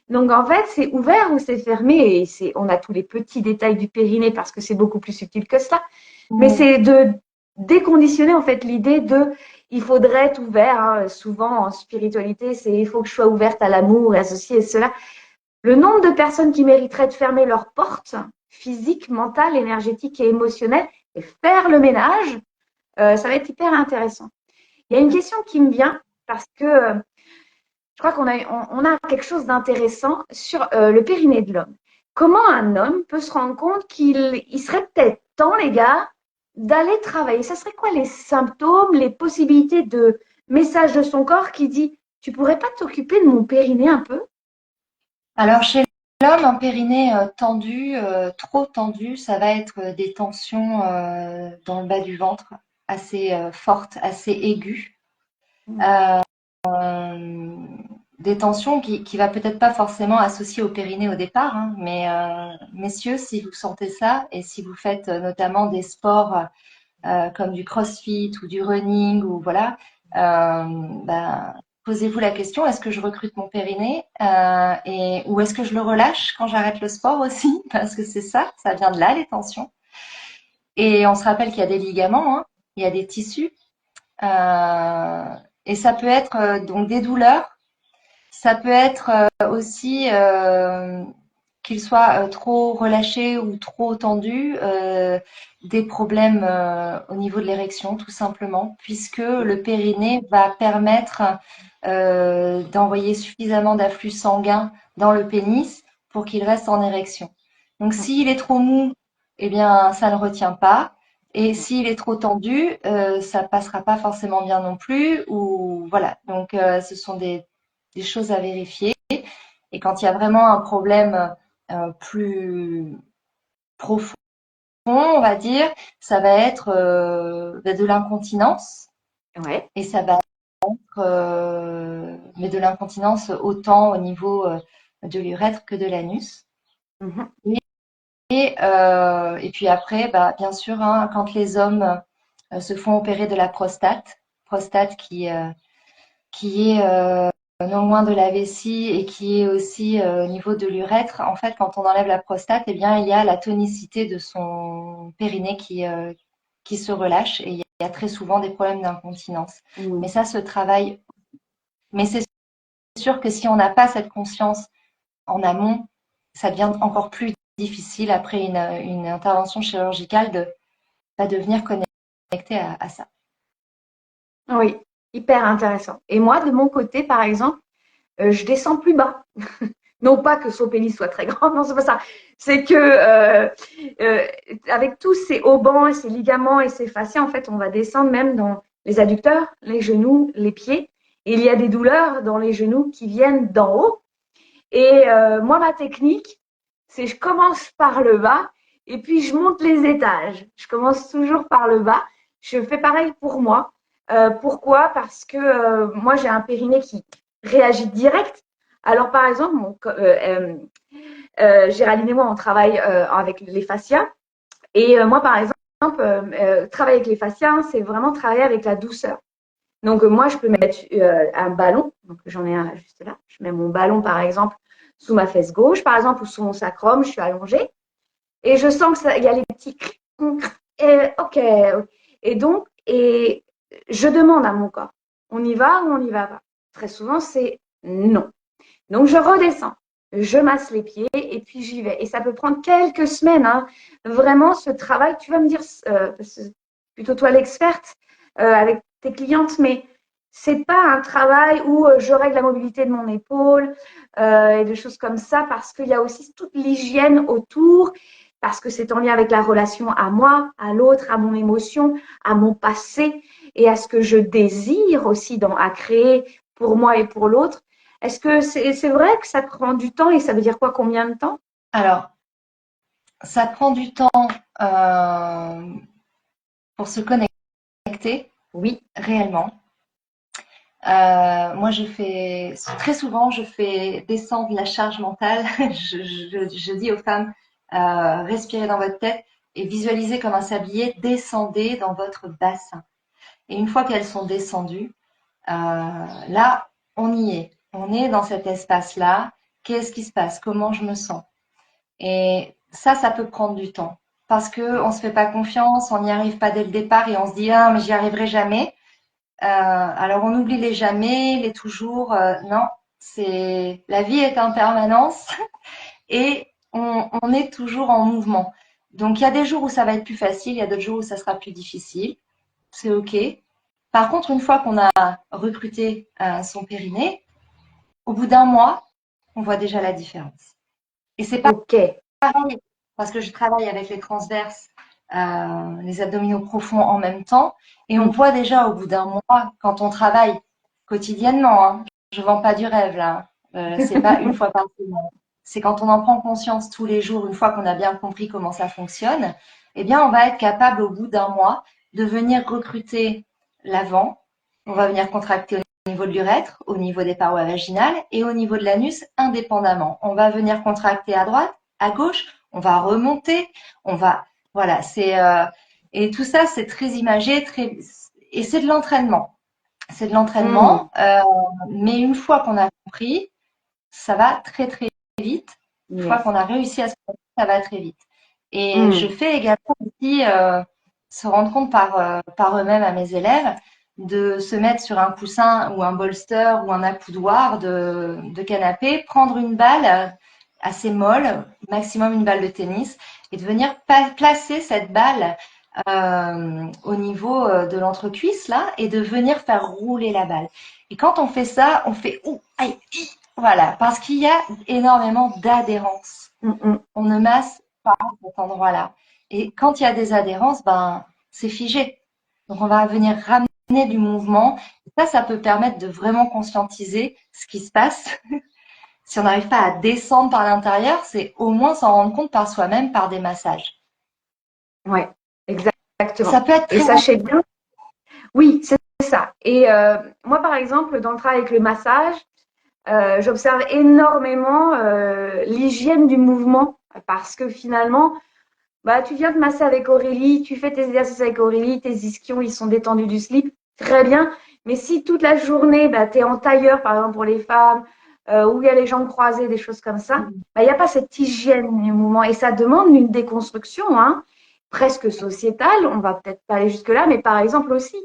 Donc en fait, c'est ouvert ou c'est fermé et on a tous les petits détails du périnée parce que c'est beaucoup plus subtil que cela. Mais Mm. c'est de déconditionner en fait l'idée de il faudrait être ouvert. Hein. Souvent en spiritualité, c'est il faut que je sois ouverte à l'amour et à ceci et cela. Le nombre de personnes qui mériteraient de fermer leurs portes physiques, mentales, énergétiques et émotionnelles et faire le ménage, ça va être hyper intéressant. Il y a une question qui me vient parce que je crois on a quelque chose d'intéressant sur le périnée de l'homme. Comment un homme peut se rendre compte il serait peut-être temps, les gars, d'aller travailler? Ça serait quoi les symptômes, les possibilités de message de son corps qui dit tu pourrais pas t'occuper de mon périnée un peu? Alors chez l'homme, un périnée tendu, trop tendu, ça va être des tensions dans le bas du ventre, assez fortes, assez aiguës. Euh, des tensions qui va peut-être pas forcément associer au périnée au départ, hein, mais messieurs, si vous sentez ça et si vous faites notamment des sports comme du crossfit ou du running ou voilà, ben, posez-vous la question, est-ce que je recrute mon périnée et ou est-ce que je le relâche quand j'arrête le sport aussi? Parce que c'est ça, ça vient de là les tensions. Et on se rappelle qu'il y a des ligaments, hein, il y a des tissus euh, et ça peut être donc des douleurs. Ça peut être aussi qu'il soit trop relâché ou trop tendu, des problèmes au niveau de l'érection, tout simplement, puisque le périnée va permettre d'envoyer suffisamment d'afflux sanguin dans le pénis pour qu'il reste en érection. Donc, s'il est trop mou, eh bien, ça ne retient pas. Et s'il est trop tendu, ça passera pas forcément bien non plus. Ou voilà. Donc, ce sont des choses à vérifier. Et quand il y a vraiment un problème plus profond, on va dire, ça va être de l'incontinence. Ouais. Et ça va être mais de l'incontinence autant au niveau de l'urètre que de l'anus. Mhm. Et puis après, bah, bien sûr, hein, quand les hommes se font opérer de la prostate qui est non loin de la vessie et qui est aussi au niveau de l'urètre. En fait, quand on enlève la prostate, eh bien, il y a la tonicité de son périnée qui se relâche et il y a très souvent des problèmes d'incontinence. Mhm. Mais ça se travaille. Mais c'est sûr que si on n'a pas cette conscience en amont, ça devient encore plus difficile après une intervention chirurgicale de venir connecter à ça. Oui, hyper intéressant. Et moi, de mon côté, par exemple, je descends plus bas. Non pas que son pénis soit très grand, non, c'est pas ça. C'est que euh, avec tous ces haubans et ces ligaments et ces fascias, en fait, on va descendre même dans les adducteurs, les genoux, les pieds. Et il y a des douleurs dans les genoux qui viennent d'en haut. Et moi, ma technique, c'est je commence par le bas et puis je monte les étages. Je commence toujours par le bas. Je fais pareil pour moi. Pourquoi? Parce que moi, j'ai un périnée qui réagit direct. Alors, par exemple, Géraldine et moi, on travaille avec les fascias. Et moi, par exemple, travailler avec les fascias, c'est vraiment travailler avec la douceur. Donc, moi, je peux mettre un ballon. Donc, j'en ai un juste là. Je mets mon ballon, par exemple, sous ma fesse gauche, par exemple, ou sous mon sacrum. Je suis allongée. Et je sens que il y a les petits et, OK. Et donc, je demande à mon corps, on y va ou on n'y va pas? Très souvent, c'est non. Donc, je redescends, je masse les pieds et puis j'y vais. Et ça peut prendre quelques semaines, hein. Vraiment, ce travail, tu vas me dire, c'est plutôt toi l'experte avec tes clientes, mais c'est pas un travail où je règle la mobilité de mon épaule et des choses comme ça, parce qu'il y a aussi toute l'hygiène autour, parce que c'est en lien avec la relation à moi, à l'autre, à mon émotion, à mon passé et à ce que je désire aussi à créer pour moi et pour l'autre. Est-ce que c'est vrai que ça prend du temps et ça veut dire quoi, combien de temps? Alors, ça prend du temps euh, pour se connecter Oui. réellement. Moi, très souvent, je fais descendre la charge mentale. Je dis aux femmes, respirez dans votre tête et visualisez comme un sablier, descendez dans votre bassin. Et une fois qu'elles sont descendues, là, on y est. On est dans cet espace-là. Qu'est-ce qui se passe? Comment je me sens? Et ça peut prendre du temps parce que on se fait pas confiance, on n'y arrive pas dès le départ et on se dit ah mais j'y arriverai jamais. Alors on oublie les jamais, les toujours. Non, c'est la vie est en permanence et on est toujours en mouvement. Donc il y a des jours où ça va être plus facile, il y a d'autres jours où ça sera plus difficile. C'est ok. Par contre, une fois qu'on a recruté son périnée, au bout d'un mois, on voit déjà la différence. Et c'est Ok. pareil parce que je travaille avec les transverses, les abdominaux profonds en même temps, et on Mm. voit déjà au bout d'un mois, quand on travaille quotidiennement, hein, je vends pas du rêve là, c'est pas une fois par semaine, c'est quand on en prend conscience tous les jours, une fois qu'on a bien compris comment ça fonctionne, eh bien on va être capable au bout d'un mois de venir recruter l'avant, on va venir contracter au niveau de l'urètre, au niveau des parois vaginales et au niveau de l'anus indépendamment. On va venir contracter à droite, à gauche, on va remonter, on va, voilà, et tout ça, c'est très imagé, et c'est de l'entraînement. C'est de Mm. l'entraînement, mais une fois qu'on a compris, ça va très très vite. Une fois Yes. qu'on a réussi à se comprendre, ça va très vite. Et je Mm. fais également aussi se rendre compte par eux-mêmes à mes élèves de se mettre sur un coussin ou un bolster ou un accoudoir de canapé, prendre une balle assez molle, maximum une balle de tennis, et de venir placer cette balle au niveau de l'entrecuisse là, et de venir faire rouler la balle. Et quand on fait ça, on fait ouh, aïe, voilà, parce qu'il y a énormément d'adhérence. Mm, mm. On ne masse pas cet endroit-là. Et quand il y a des adhérences, ben, c'est figé. Donc, on va venir ramener du mouvement. Ça peut permettre de vraiment conscientiser ce qui se passe si on n'arrive pas à descendre par l'intérieur, c'est au moins s'en rendre compte par soi-même par des massages. Ouais, Ça exactement. peut être Et très sachez bien, oui, c'est ça. Et moi, par exemple, dans le travail avec le massage, j'observe énormément l'hygiène du mouvement parce que finalement, bah, tu viens te masser avec Aurélie, tu fais tes exercices avec Aurélie, tes ischions, ils sont détendus du slip, très bien. Mais si toute la journée, bah, tu es en tailleur, par exemple pour les femmes, où il y a les jambes croisées, des choses comme ça, bah, il n'y a pas cette hygiène du mouvement. Et ça demande une déconstruction, hein, presque sociétale. On va peut-être pas aller jusque-là, mais par exemple aussi,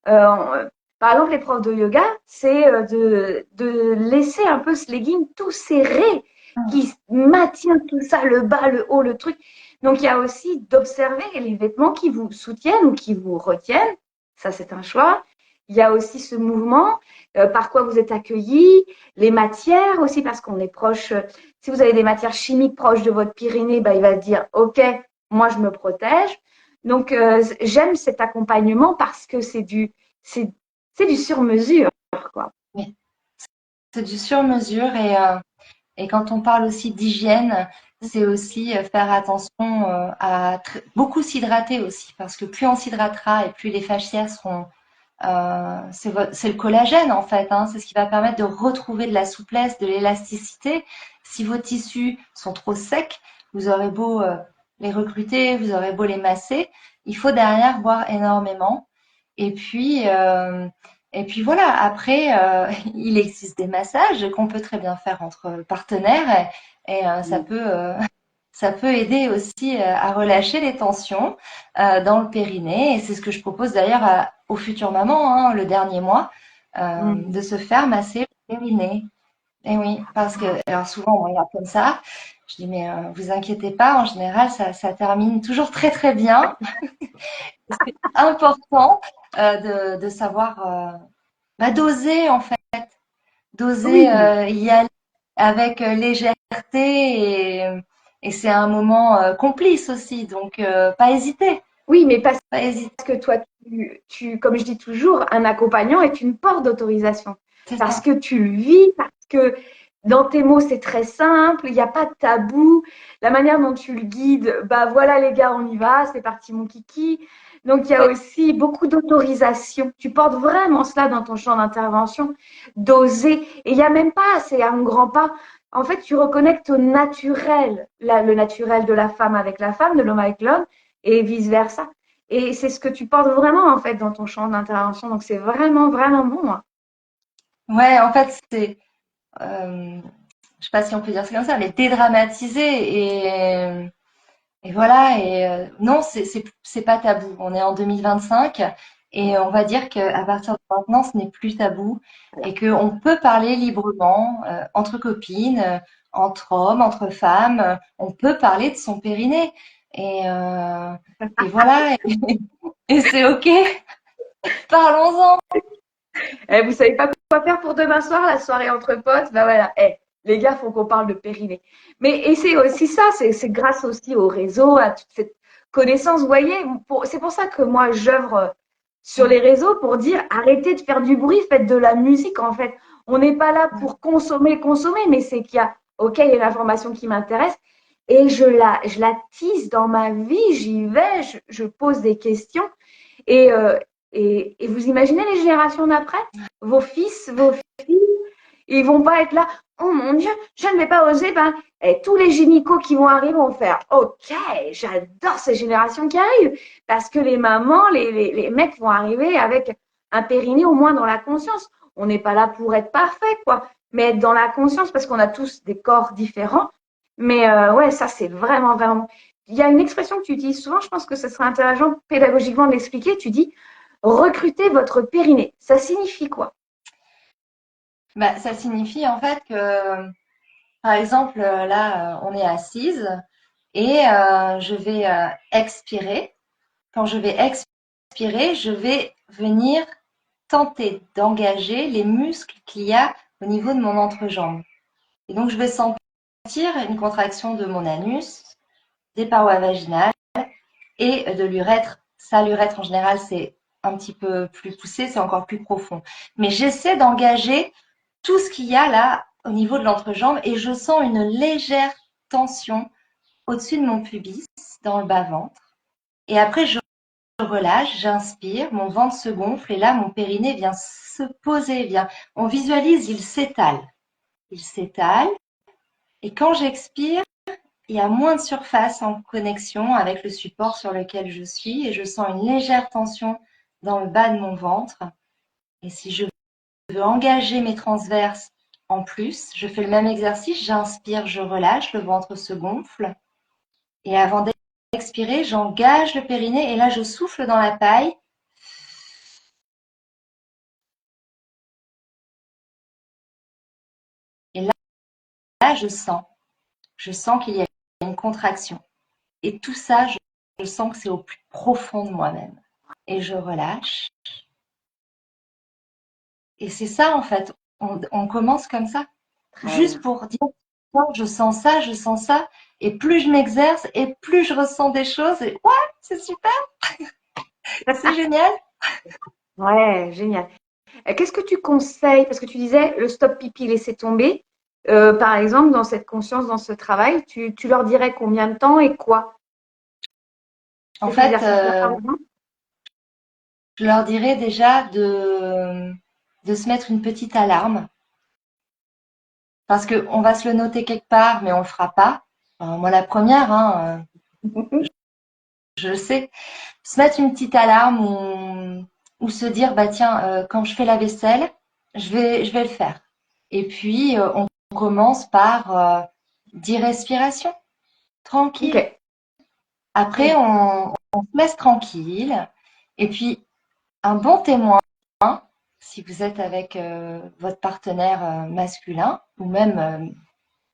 par exemple, les profs de yoga, c'est de laisser un peu ce legging tout serré qui maintient tout ça, le bas, le haut, le truc. Donc, il y a aussi d'observer les vêtements qui vous soutiennent ou qui vous retiennent. Ça, c'est un choix. Il y a aussi ce mouvement, par quoi vous êtes accueilli, les matières aussi, parce qu'on est proche. Si vous avez des matières chimiques proches de votre pyrénée, bah, il va se dire, OK, moi, je me protège. Donc, j'aime cet accompagnement parce que c'est, c'est du sur-mesure, quoi. oui, c'est du sur-mesure et quand on parle aussi d'hygiène, c'est aussi faire attention à beaucoup s'hydrater aussi parce que plus on s'hydratera et plus les fascias seront c'est le collagène en fait, hein, c'est ce qui va permettre de retrouver de la souplesse, de l'élasticité. Si vos tissus sont trop secs, vous aurez beau les recruter, vous aurez beau les masser, il faut derrière boire énormément. Et puis, euh, et puis voilà, après, il existe des massages qu'on peut très bien faire entre partenaires et ça peut aider aussi à relâcher les tensions dans le périnée. Et c'est ce que je propose d'ailleurs aux futures mamans, hein, le dernier mois, de Mmh. se faire masser le périnée. Et oui, parce que alors souvent on regarde comme ça. Je dis mais vous inquiétez pas, en général ça termine toujours très très bien. C'est important de savoir bah, doser en fait, doser Oui, y aller avec légèreté et c'est un moment complice aussi, donc pas hésiter, oui, mais parce pas hésiter, que toi, comme je dis toujours, un accompagnant est une porte d'autorisation. c'est Parce ça. que tu le vis, parce que dans tes mots, c'est très simple, il n'y a pas de tabou. La manière dont tu le guides, bah voilà les gars, on y va, c'est parti mon kiki. Donc il y a Oui, aussi beaucoup d'autorisation. Tu portes vraiment cela dans ton champ d'intervention, d'oser. Et il n'y a même pas, c'est un grand pas. En fait, tu reconnectes au naturel, le naturel de la femme avec la femme, de l'homme avec l'homme, et vice-versa. Et c'est ce que tu portes vraiment, en fait, dans ton champ d'intervention. Donc, c'est vraiment, vraiment bon, hein. ouais, en fait c'est, je sais pas si on peut dire ça comme ça, mais dédramatiser et voilà, non, c'est pas tabou. On est en 2025 et on va dire qu'à partir de maintenant, ce n'est plus tabou et qu'on peut parler librement entre copines, entre hommes, entre femmes. On peut parler de son périnée et, euh, et voilà, et c'est OK. Parlons-en. Eh, vous savez pas quoi faire pour demain soir, la soirée entre potes? Ben voilà. Eh, les gars, faut qu'on parle de périnée. Mais, et c'est aussi ça, c'est grâce aussi au réseau, à toute cette connaissance. Vous voyez, c'est pour ça que moi, j'œuvre sur les réseaux pour dire arrêtez de faire du bruit, faites de la musique, en fait. On n'est pas là pour consommer, consommer, mais c'est qu'il y a, OK, il y a une information qui m'intéresse et je la tisse dans ma vie, j'y vais, je pose des questions. Et, et vous imaginez les générations d'après? Vos fils, vos filles, ils vont pas être là. Oh mon Dieu, je ne vais pas oser. Ben, et tous les gynécos qui vont arriver vont faire OK, j'adore ces générations qui arrivent. Parce que les mamans, les mecs vont arriver avec un périnée au moins dans la conscience. On n'est pas là pour être parfait, quoi. Mais être dans la conscience parce qu'on a tous des corps différents. Mais ouais, ça, c'est vraiment, vraiment. Il y a une expression que tu utilises souvent, je pense que ce serait intéressant pédagogiquement de l'expliquer. Tu dis recrutez votre périnée. Ça signifie quoi? Bah, ça signifie en fait que, par exemple, là, on est assise et je vais expirer. Quand je vais expirer, je vais venir tenter d'engager les muscles qu'il y a au niveau de mon entrejambe. Et donc, je vais sentir une contraction de mon anus, des parois vaginales et de l'urètre. Ça, l'urètre, en général, c'est un petit peu plus poussé, c'est encore plus profond. Mais j'essaie d'engager tout ce qu'il y a là au niveau de l'entrejambe et je sens une légère tension au-dessus de mon pubis, dans le bas-ventre. Et après, je relâche, j'inspire, mon ventre se gonfle et là, mon périnée vient se poser, on visualise, il s'étale. Il s'étale et quand j'expire, il y a moins de surface en connexion avec le support sur lequel je suis et je sens une légère tension dans le bas de mon ventre. Et si je veux engager mes transverses en plus, je fais le même exercice, j'inspire, je relâche, le ventre se gonfle. Et avant d'expirer, j'engage le périnée et là, je souffle dans la paille. Et là je sens qu'il y a une contraction. Et tout ça, je sens que c'est au plus profond de moi-même. Et je relâche. Et c'est ça, en fait. On commence comme ça. Juste pour dire, je sens ça, je sens ça. Et plus je m'exerce, et plus je ressens des choses. Et ouais, c'est super. C'est génial. Ouais, génial. Qu'est-ce que tu conseilles? Parce que tu disais le stop pipi, laisser tomber. Par exemple, dans cette conscience, dans ce travail, tu leur dirais combien de temps et quoi? En Cet fait, exercice-là, par exemple? je leur dirais déjà de se mettre une petite alarme. Parce qu'on va se le noter quelque part, mais on le fera pas. Moi, la première, hein, je le sais. Se mettre une petite alarme ou se dire, bah tiens, quand je fais la vaisselle, je vais le faire. Et puis, on commence par 10 respirations, tranquille. Ok. Après, on se laisse tranquille. Et puis, un bon témoin, si vous êtes avec votre partenaire masculin ou même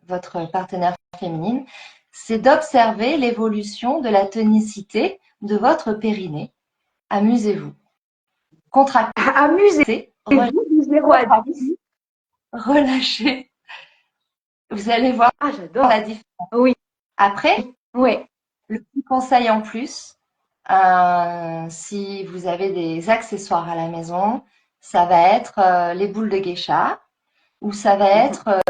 votre partenaire féminine, c'est d'observer l'évolution de la tonicité de votre périnée. Amusez-vous. Contractez, Amusez-vous du 0 à 10. relâchez. Vous allez voir Ah, la j'adore. différence. Oui, Après, oui. le petit conseil en plus, si vous avez des accessoires à la maison, ça va être les boules de geisha ou ça va être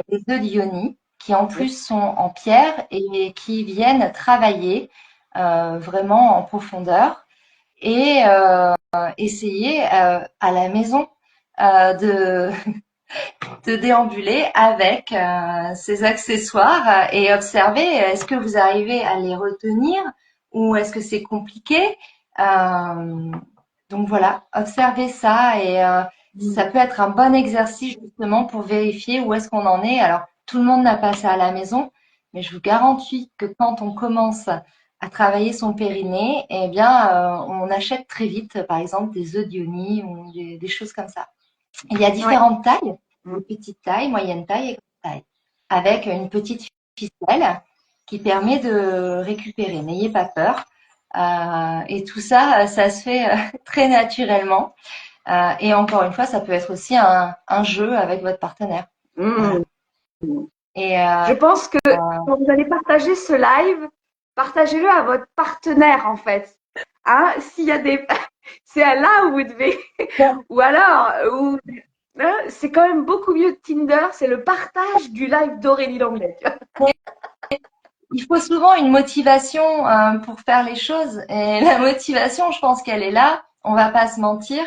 les œufs d'Ioni qui en plus sont en pierre et qui viennent travailler vraiment en profondeur et essayer à la maison de de déambuler avec ces accessoires et observer est-ce que vous arrivez à les retenir ou est-ce que c'est compliqué. Euh, donc voilà, observez ça et ça peut être un bon exercice justement pour vérifier où est-ce qu'on en est. Alors tout le monde n'a pas ça à la maison, mais je vous garantis que quand on commence à travailler son périnée, eh bien on achète très vite par exemple des œufs d'Ioni ou des choses comme ça. Il y a Ouais. différentes tailles, de petite taille, moyenne taille et grande taille, avec une petite ficelle qui permet de récupérer. N'ayez pas peur. Et tout ça, ça se fait très naturellement. Et encore une fois, ça peut être aussi un jeu avec votre partenaire. Mmh. Voilà. Et Je pense que quand vous allez partager ce live, partagez-le à votre partenaire en fait. Hein, s'il y a des, c'est à là où vous devez, ou alors, hein, c'est quand même beaucoup mieux que Tinder, c'est le partage du live d'Aurélie Langlais. il faut souvent une motivation pour faire les choses. Et la motivation, je pense qu'elle est là. On va pas se mentir.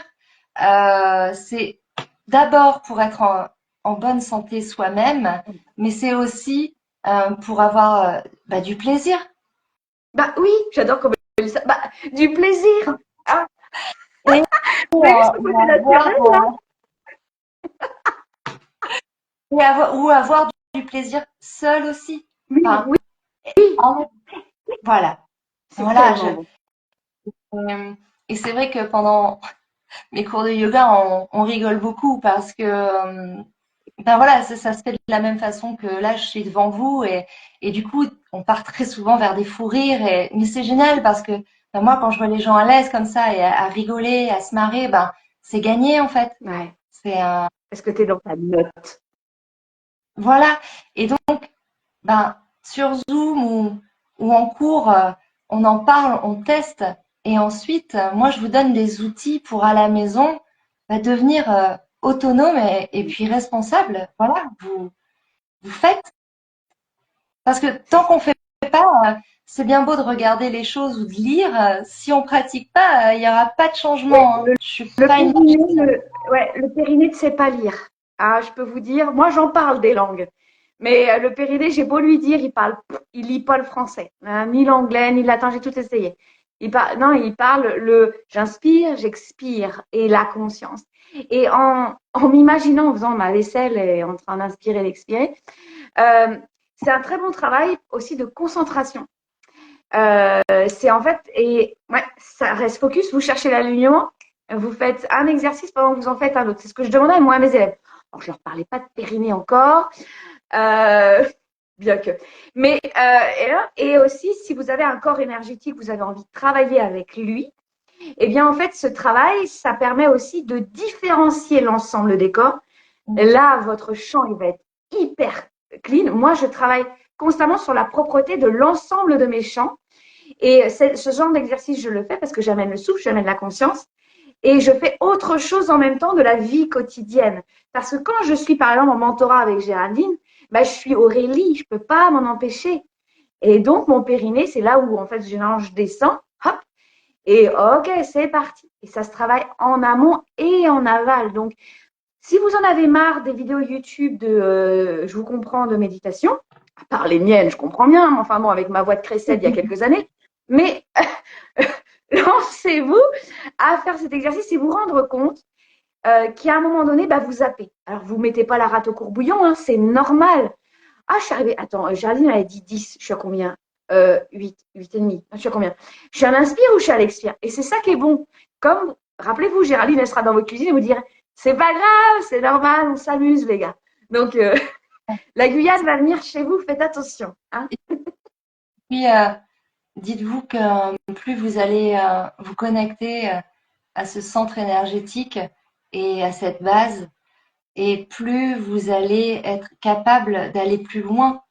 C'est d'abord pour être en bonne santé soi-même, mais c'est aussi pour avoir du plaisir. Bah oui, j'adore comme elle dit ça. Bah, du plaisir. Hein. Et, Vous avez vu ce côté naturel là? ou avoir du plaisir seul aussi. Oui, Enfin, oui, voilà. c'est Voilà. tellement bon. Et c'est vrai que pendant mes cours de yoga, on rigole beaucoup parce que ben voilà, ça se fait de la même façon que là, je suis devant vous et du coup, on part très souvent vers des fous rires. Mais c'est génial parce que ben moi, quand je vois les gens à l'aise comme ça et à rigoler, à se marrer, ben c'est gagné en fait. Ouais. C'est Est-ce que t'es dans ta note? voilà. Et donc, ben sur Zoom ou en cours, on en parle, on teste et ensuite, moi, je vous donne des outils pour à la maison devenir autonome et puis responsable. Voilà, vous faites. Parce que tant qu'on fait pas, c'est bien beau de regarder les choses ou de lire. Si on pratique pas, il y aura pas de Ouais, changement, hein. Je suis le pas une périnée, magicienne. ouais, le périnée ne sait pas lire. Ah, je peux vous dire, moi j'en parle des langues. Mais le périnée, j'ai beau lui dire, il lit pas le français, hein, ni l'anglais, ni le latin, j'ai tout essayé. Non, il parle j'inspire, j'expire et la conscience. Et en m'imaginant, en faisant ma vaisselle et en train d'inspirer et d'expirer, euh, c'est un très bon travail aussi de concentration. C'est en fait, et ouais, ça reste focus, vous cherchez l'alignement, vous faites un exercice pendant que vous en faites un autre. C'est ce que je demandais moi à mes élèves. Alors, je leur parlais pas de périnée encore, euh, bien que. Mais, et aussi, si vous avez un corps énergétique, vous avez envie de travailler avec lui, eh bien, en fait, ce travail, ça permet aussi de différencier l'ensemble des corps. Là, votre champ, il va être hyper clean. Moi, je travaille constamment sur la propreté de l'ensemble de mes champs. Et ce genre d'exercice, je le fais parce que j'amène le souffle, j'amène la conscience et je fais autre chose en même temps de la vie quotidienne. Parce que quand je suis, par exemple, en mentorat avec Géraldine, bah, je suis Aurélie, je peux pas m'en empêcher. Et donc, mon périnée, c'est là où, en fait, je descends, hop, et ok, c'est parti. Et ça se travaille en amont et en aval. Donc, si vous en avez marre des vidéos YouTube je vous comprends, de méditation, à part les miennes, je comprends bien, mais enfin bon, avec ma voix de crécette il y a quelques années, mais lancez-vous à faire cet exercice et vous rendre compte qu'à un moment donné, bah, vous zappez. Alors, vous ne mettez pas la rate au courbouillon, hein, c'est normal. Ah, je suis arrivée. Attends, Géraldine avait dit 10. Je suis à combien 8, 8 et demi. Je suis à combien? Je suis à l'inspire ou je suis à l'expire? Et c'est ça qui est bon. Comme, rappelez-vous, Géraldine, elle sera dans votre cuisine et vous dire, c'est pas grave, c'est normal, on s'amuse, les gars. Donc, la Guyane va venir chez vous, faites attention. Hein. Puis, dites-vous que plus vous allez vous connecter à ce centre énergétique et à cette base, et plus vous allez être capable d'aller plus loin,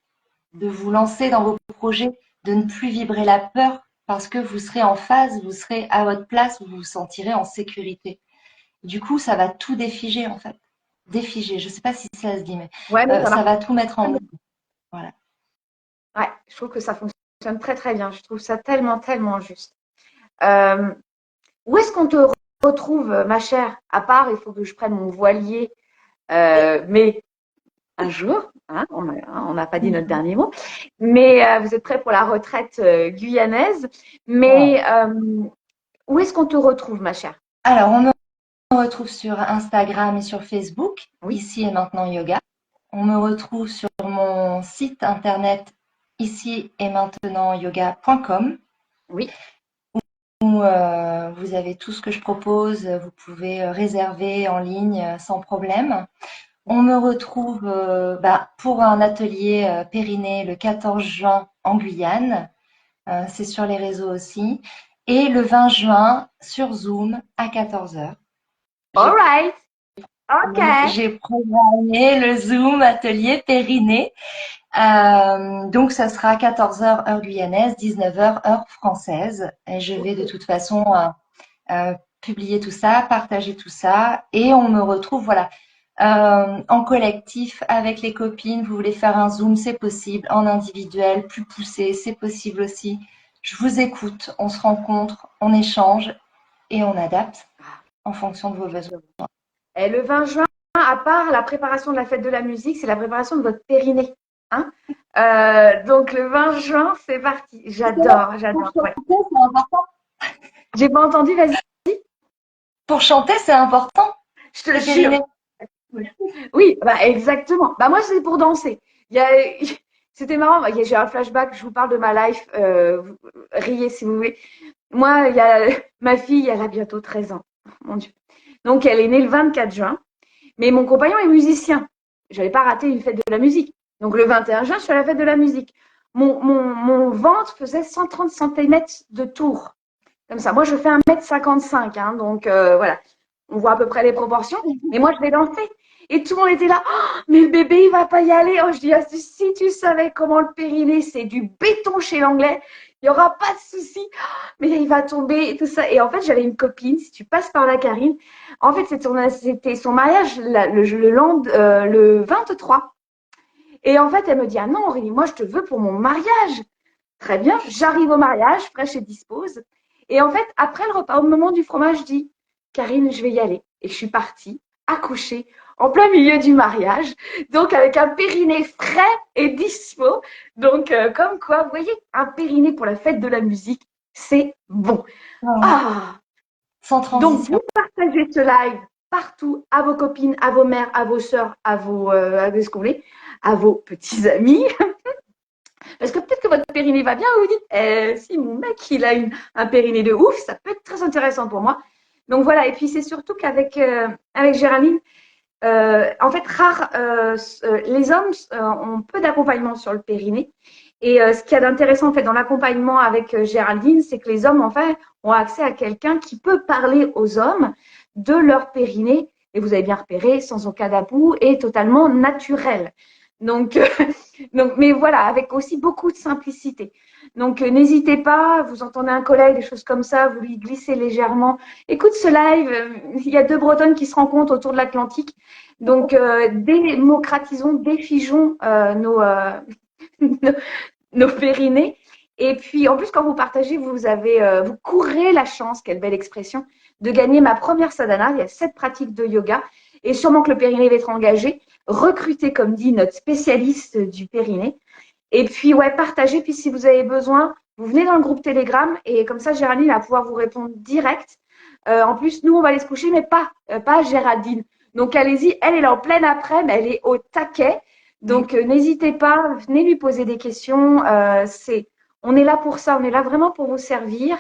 de vous lancer dans vos projets, de ne plus vibrer la peur parce que vous serez en phase, vous serez à votre place, vous vous sentirez en sécurité. Du coup, ça va tout défiger en fait. Défiger, je ne sais pas si ça se dit, mais Ouais, mais ça ça marche. va tout mettre en mouvement. Voilà. Ouais, je trouve que ça fonctionne très, très bien. Je trouve ça tellement, tellement juste. Euh, Où est-ce qu'on te retrouve, ma chère? À part, il faut que je prenne mon voilier, mais un jour, hein, on n'a pas dit notre dernier mot, mais vous êtes prêts pour la retraite guyanaise. Wow. Mais où est-ce qu'on te retrouve, ma chère? Alors, on me retrouve sur Instagram et sur Facebook, Oui, ici et maintenant yoga. On me retrouve sur mon site internet ici et maintenant yoga.com oui. où vous avez tout ce que je propose. Vous pouvez réserver en ligne sans problème. On me retrouve pour un atelier périnée le 14 juin en Guyane. C'est sur les réseaux aussi. Et le 20 juin sur Zoom à 14 heures. All J'ai right. OK. j'ai programmé le Zoom atelier périnée. Donc, ça sera à 14 heures heure guyanaise, 19 heures heure française. Et je vais de toute façon publier tout ça, partager tout ça. Et on me retrouve, voilà, en collectif avec les copines. Vous voulez faire un Zoom, c'est possible. En individuel, plus poussé, c'est possible aussi. Je vous écoute, on se rencontre, on échange et on adapte en fonction de vos besoins. Exactement. Et le 20 juin, à part la préparation de la fête de la musique, c'est la préparation de votre périnée. Hein. Donc le 20 juin, c'est parti. J'adore, Pour j'adore. Ouais. chanter, c'est important. J'ai pas entendu, vas-y. Pour chanter, c'est important. Je te le Le périnée. jure. Oui, bah exactement. Bah moi, c'est pour danser. Il y a, c'était marrant. J'ai un flashback. Je vous parle de ma life. Riez si vous voulez. Moi, il y a ma fille. Elle a bientôt 13 ans. Mon Dieu. Donc, elle est née le 24 juin. Mais mon compagnon est musicien. J'allais pas rater une fête de la musique. Donc, le 21 juin, je suis à la fête de la musique. Mon ventre faisait 130 centimètres de tour. Comme ça. Moi, je fais 1,55 m. Hein, donc, voilà. On voit à peu près les proportions. Mais moi, je vais danser. Et tout le monde était là, oh, mais le bébé, il va pas y aller. Oh, je dis, ah, si tu savais comment le périnée, c'est du béton chez l'anglais, il y aura pas de souci. Mais il va tomber et tout ça. Et en fait, j'avais une copine, si tu passes par là, Karine, en fait, c'était son mariage le 23. Et en fait, elle me dit, ah non, Aurélie, moi, je te veux pour mon mariage. Très bien, j'arrive au mariage, fraîche et dispose. Et en fait, après le repas, au moment du fromage, je dis, Karine, je vais y aller. Et je suis partie, accoucher, en plein milieu du mariage, donc avec un périnée frais et dispo. Donc, comme quoi, vous voyez, un périnée pour la fête de la musique, c'est bon. Ouais. Ah, Sans donc, transition. vous partagez ce live partout à vos copines, à vos mères, à vos sœurs, à ce qu'on voulait, à vos petits amis. Parce que peut-être que votre périnée va bien, vous vous dites, si mon mec il a un périnée de ouf, ça peut être très intéressant pour moi. Donc voilà, et puis c'est surtout qu'avec avec Géraldine, en fait, les hommes ont peu d'accompagnement sur le périnée. Et ce qu'il y a d'intéressant en fait dans l'accompagnement avec Géraldine, c'est que les hommes en fait ont accès à quelqu'un qui peut parler aux hommes de leur périnée. Et vous avez bien repéré, sans aucun tabou et totalement naturel. Donc, mais voilà, avec aussi beaucoup de simplicité. Donc, n'hésitez pas, vous entendez un collègue, des choses comme ça, vous lui glissez légèrement. Écoute ce live, il y a deux Bretonnes qui se rencontrent autour de l'Atlantique. Donc, démocratisons, défigeons nos, nos périnées. Et puis, en plus, quand vous partagez, vous courez la chance, quelle belle expression, de gagner ma première sadhana. Il y a 7 pratiques de yoga. Et sûrement que le périnée va être engagé. Recruter, comme dit notre spécialiste du périnée. Et puis, ouais, partagez. Puis, si vous avez besoin, vous venez dans le groupe Telegram. Et comme ça, Géraldine va pouvoir vous répondre direct. En plus, nous, on va aller se coucher, mais pas Géraldine. Donc, allez-y. Elle est là en pleine après, mais elle est au taquet. Donc, n'hésitez pas, venez lui poser des questions. On est là pour ça, on est là vraiment pour vous servir.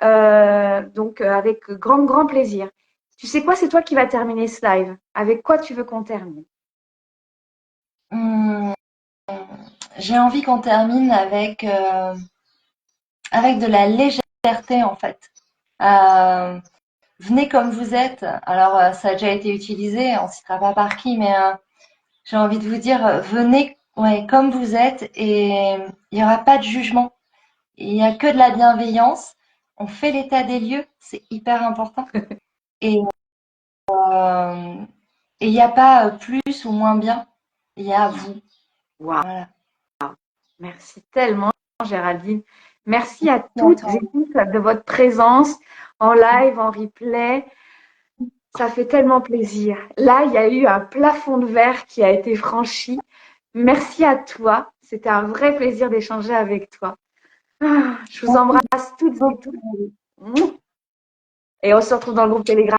Donc, avec grand, grand plaisir. Tu sais quoi, c'est toi qui vas terminer ce live. Avec quoi tu veux qu'on termine? Hum, j'ai envie qu'on termine avec de la légèreté en fait. Euh, Venez comme vous êtes. Alors ça a déjà été utilisé, on ne citera pas par qui, mais j'ai envie de vous dire, venez ouais, comme vous êtes et il n'y aura pas de jugement. Il n'y a que de la bienveillance. On fait l'état des lieux, c'est hyper important. Et euh, il n'y a pas plus ou moins bien, il y a vous. Waouh, Voilà. merci tellement, Géraldine. Merci à Et à toutes toi. et tous de votre présence en live, en replay. Ça fait tellement plaisir. Là, il y a eu un plafond de verre qui a été franchi. Merci à toi. C'était un vrai plaisir d'échanger avec toi. Ah, je vous Merci embrasse toutes et tous. beaucoup. Et on se retrouve dans le groupe Telegram.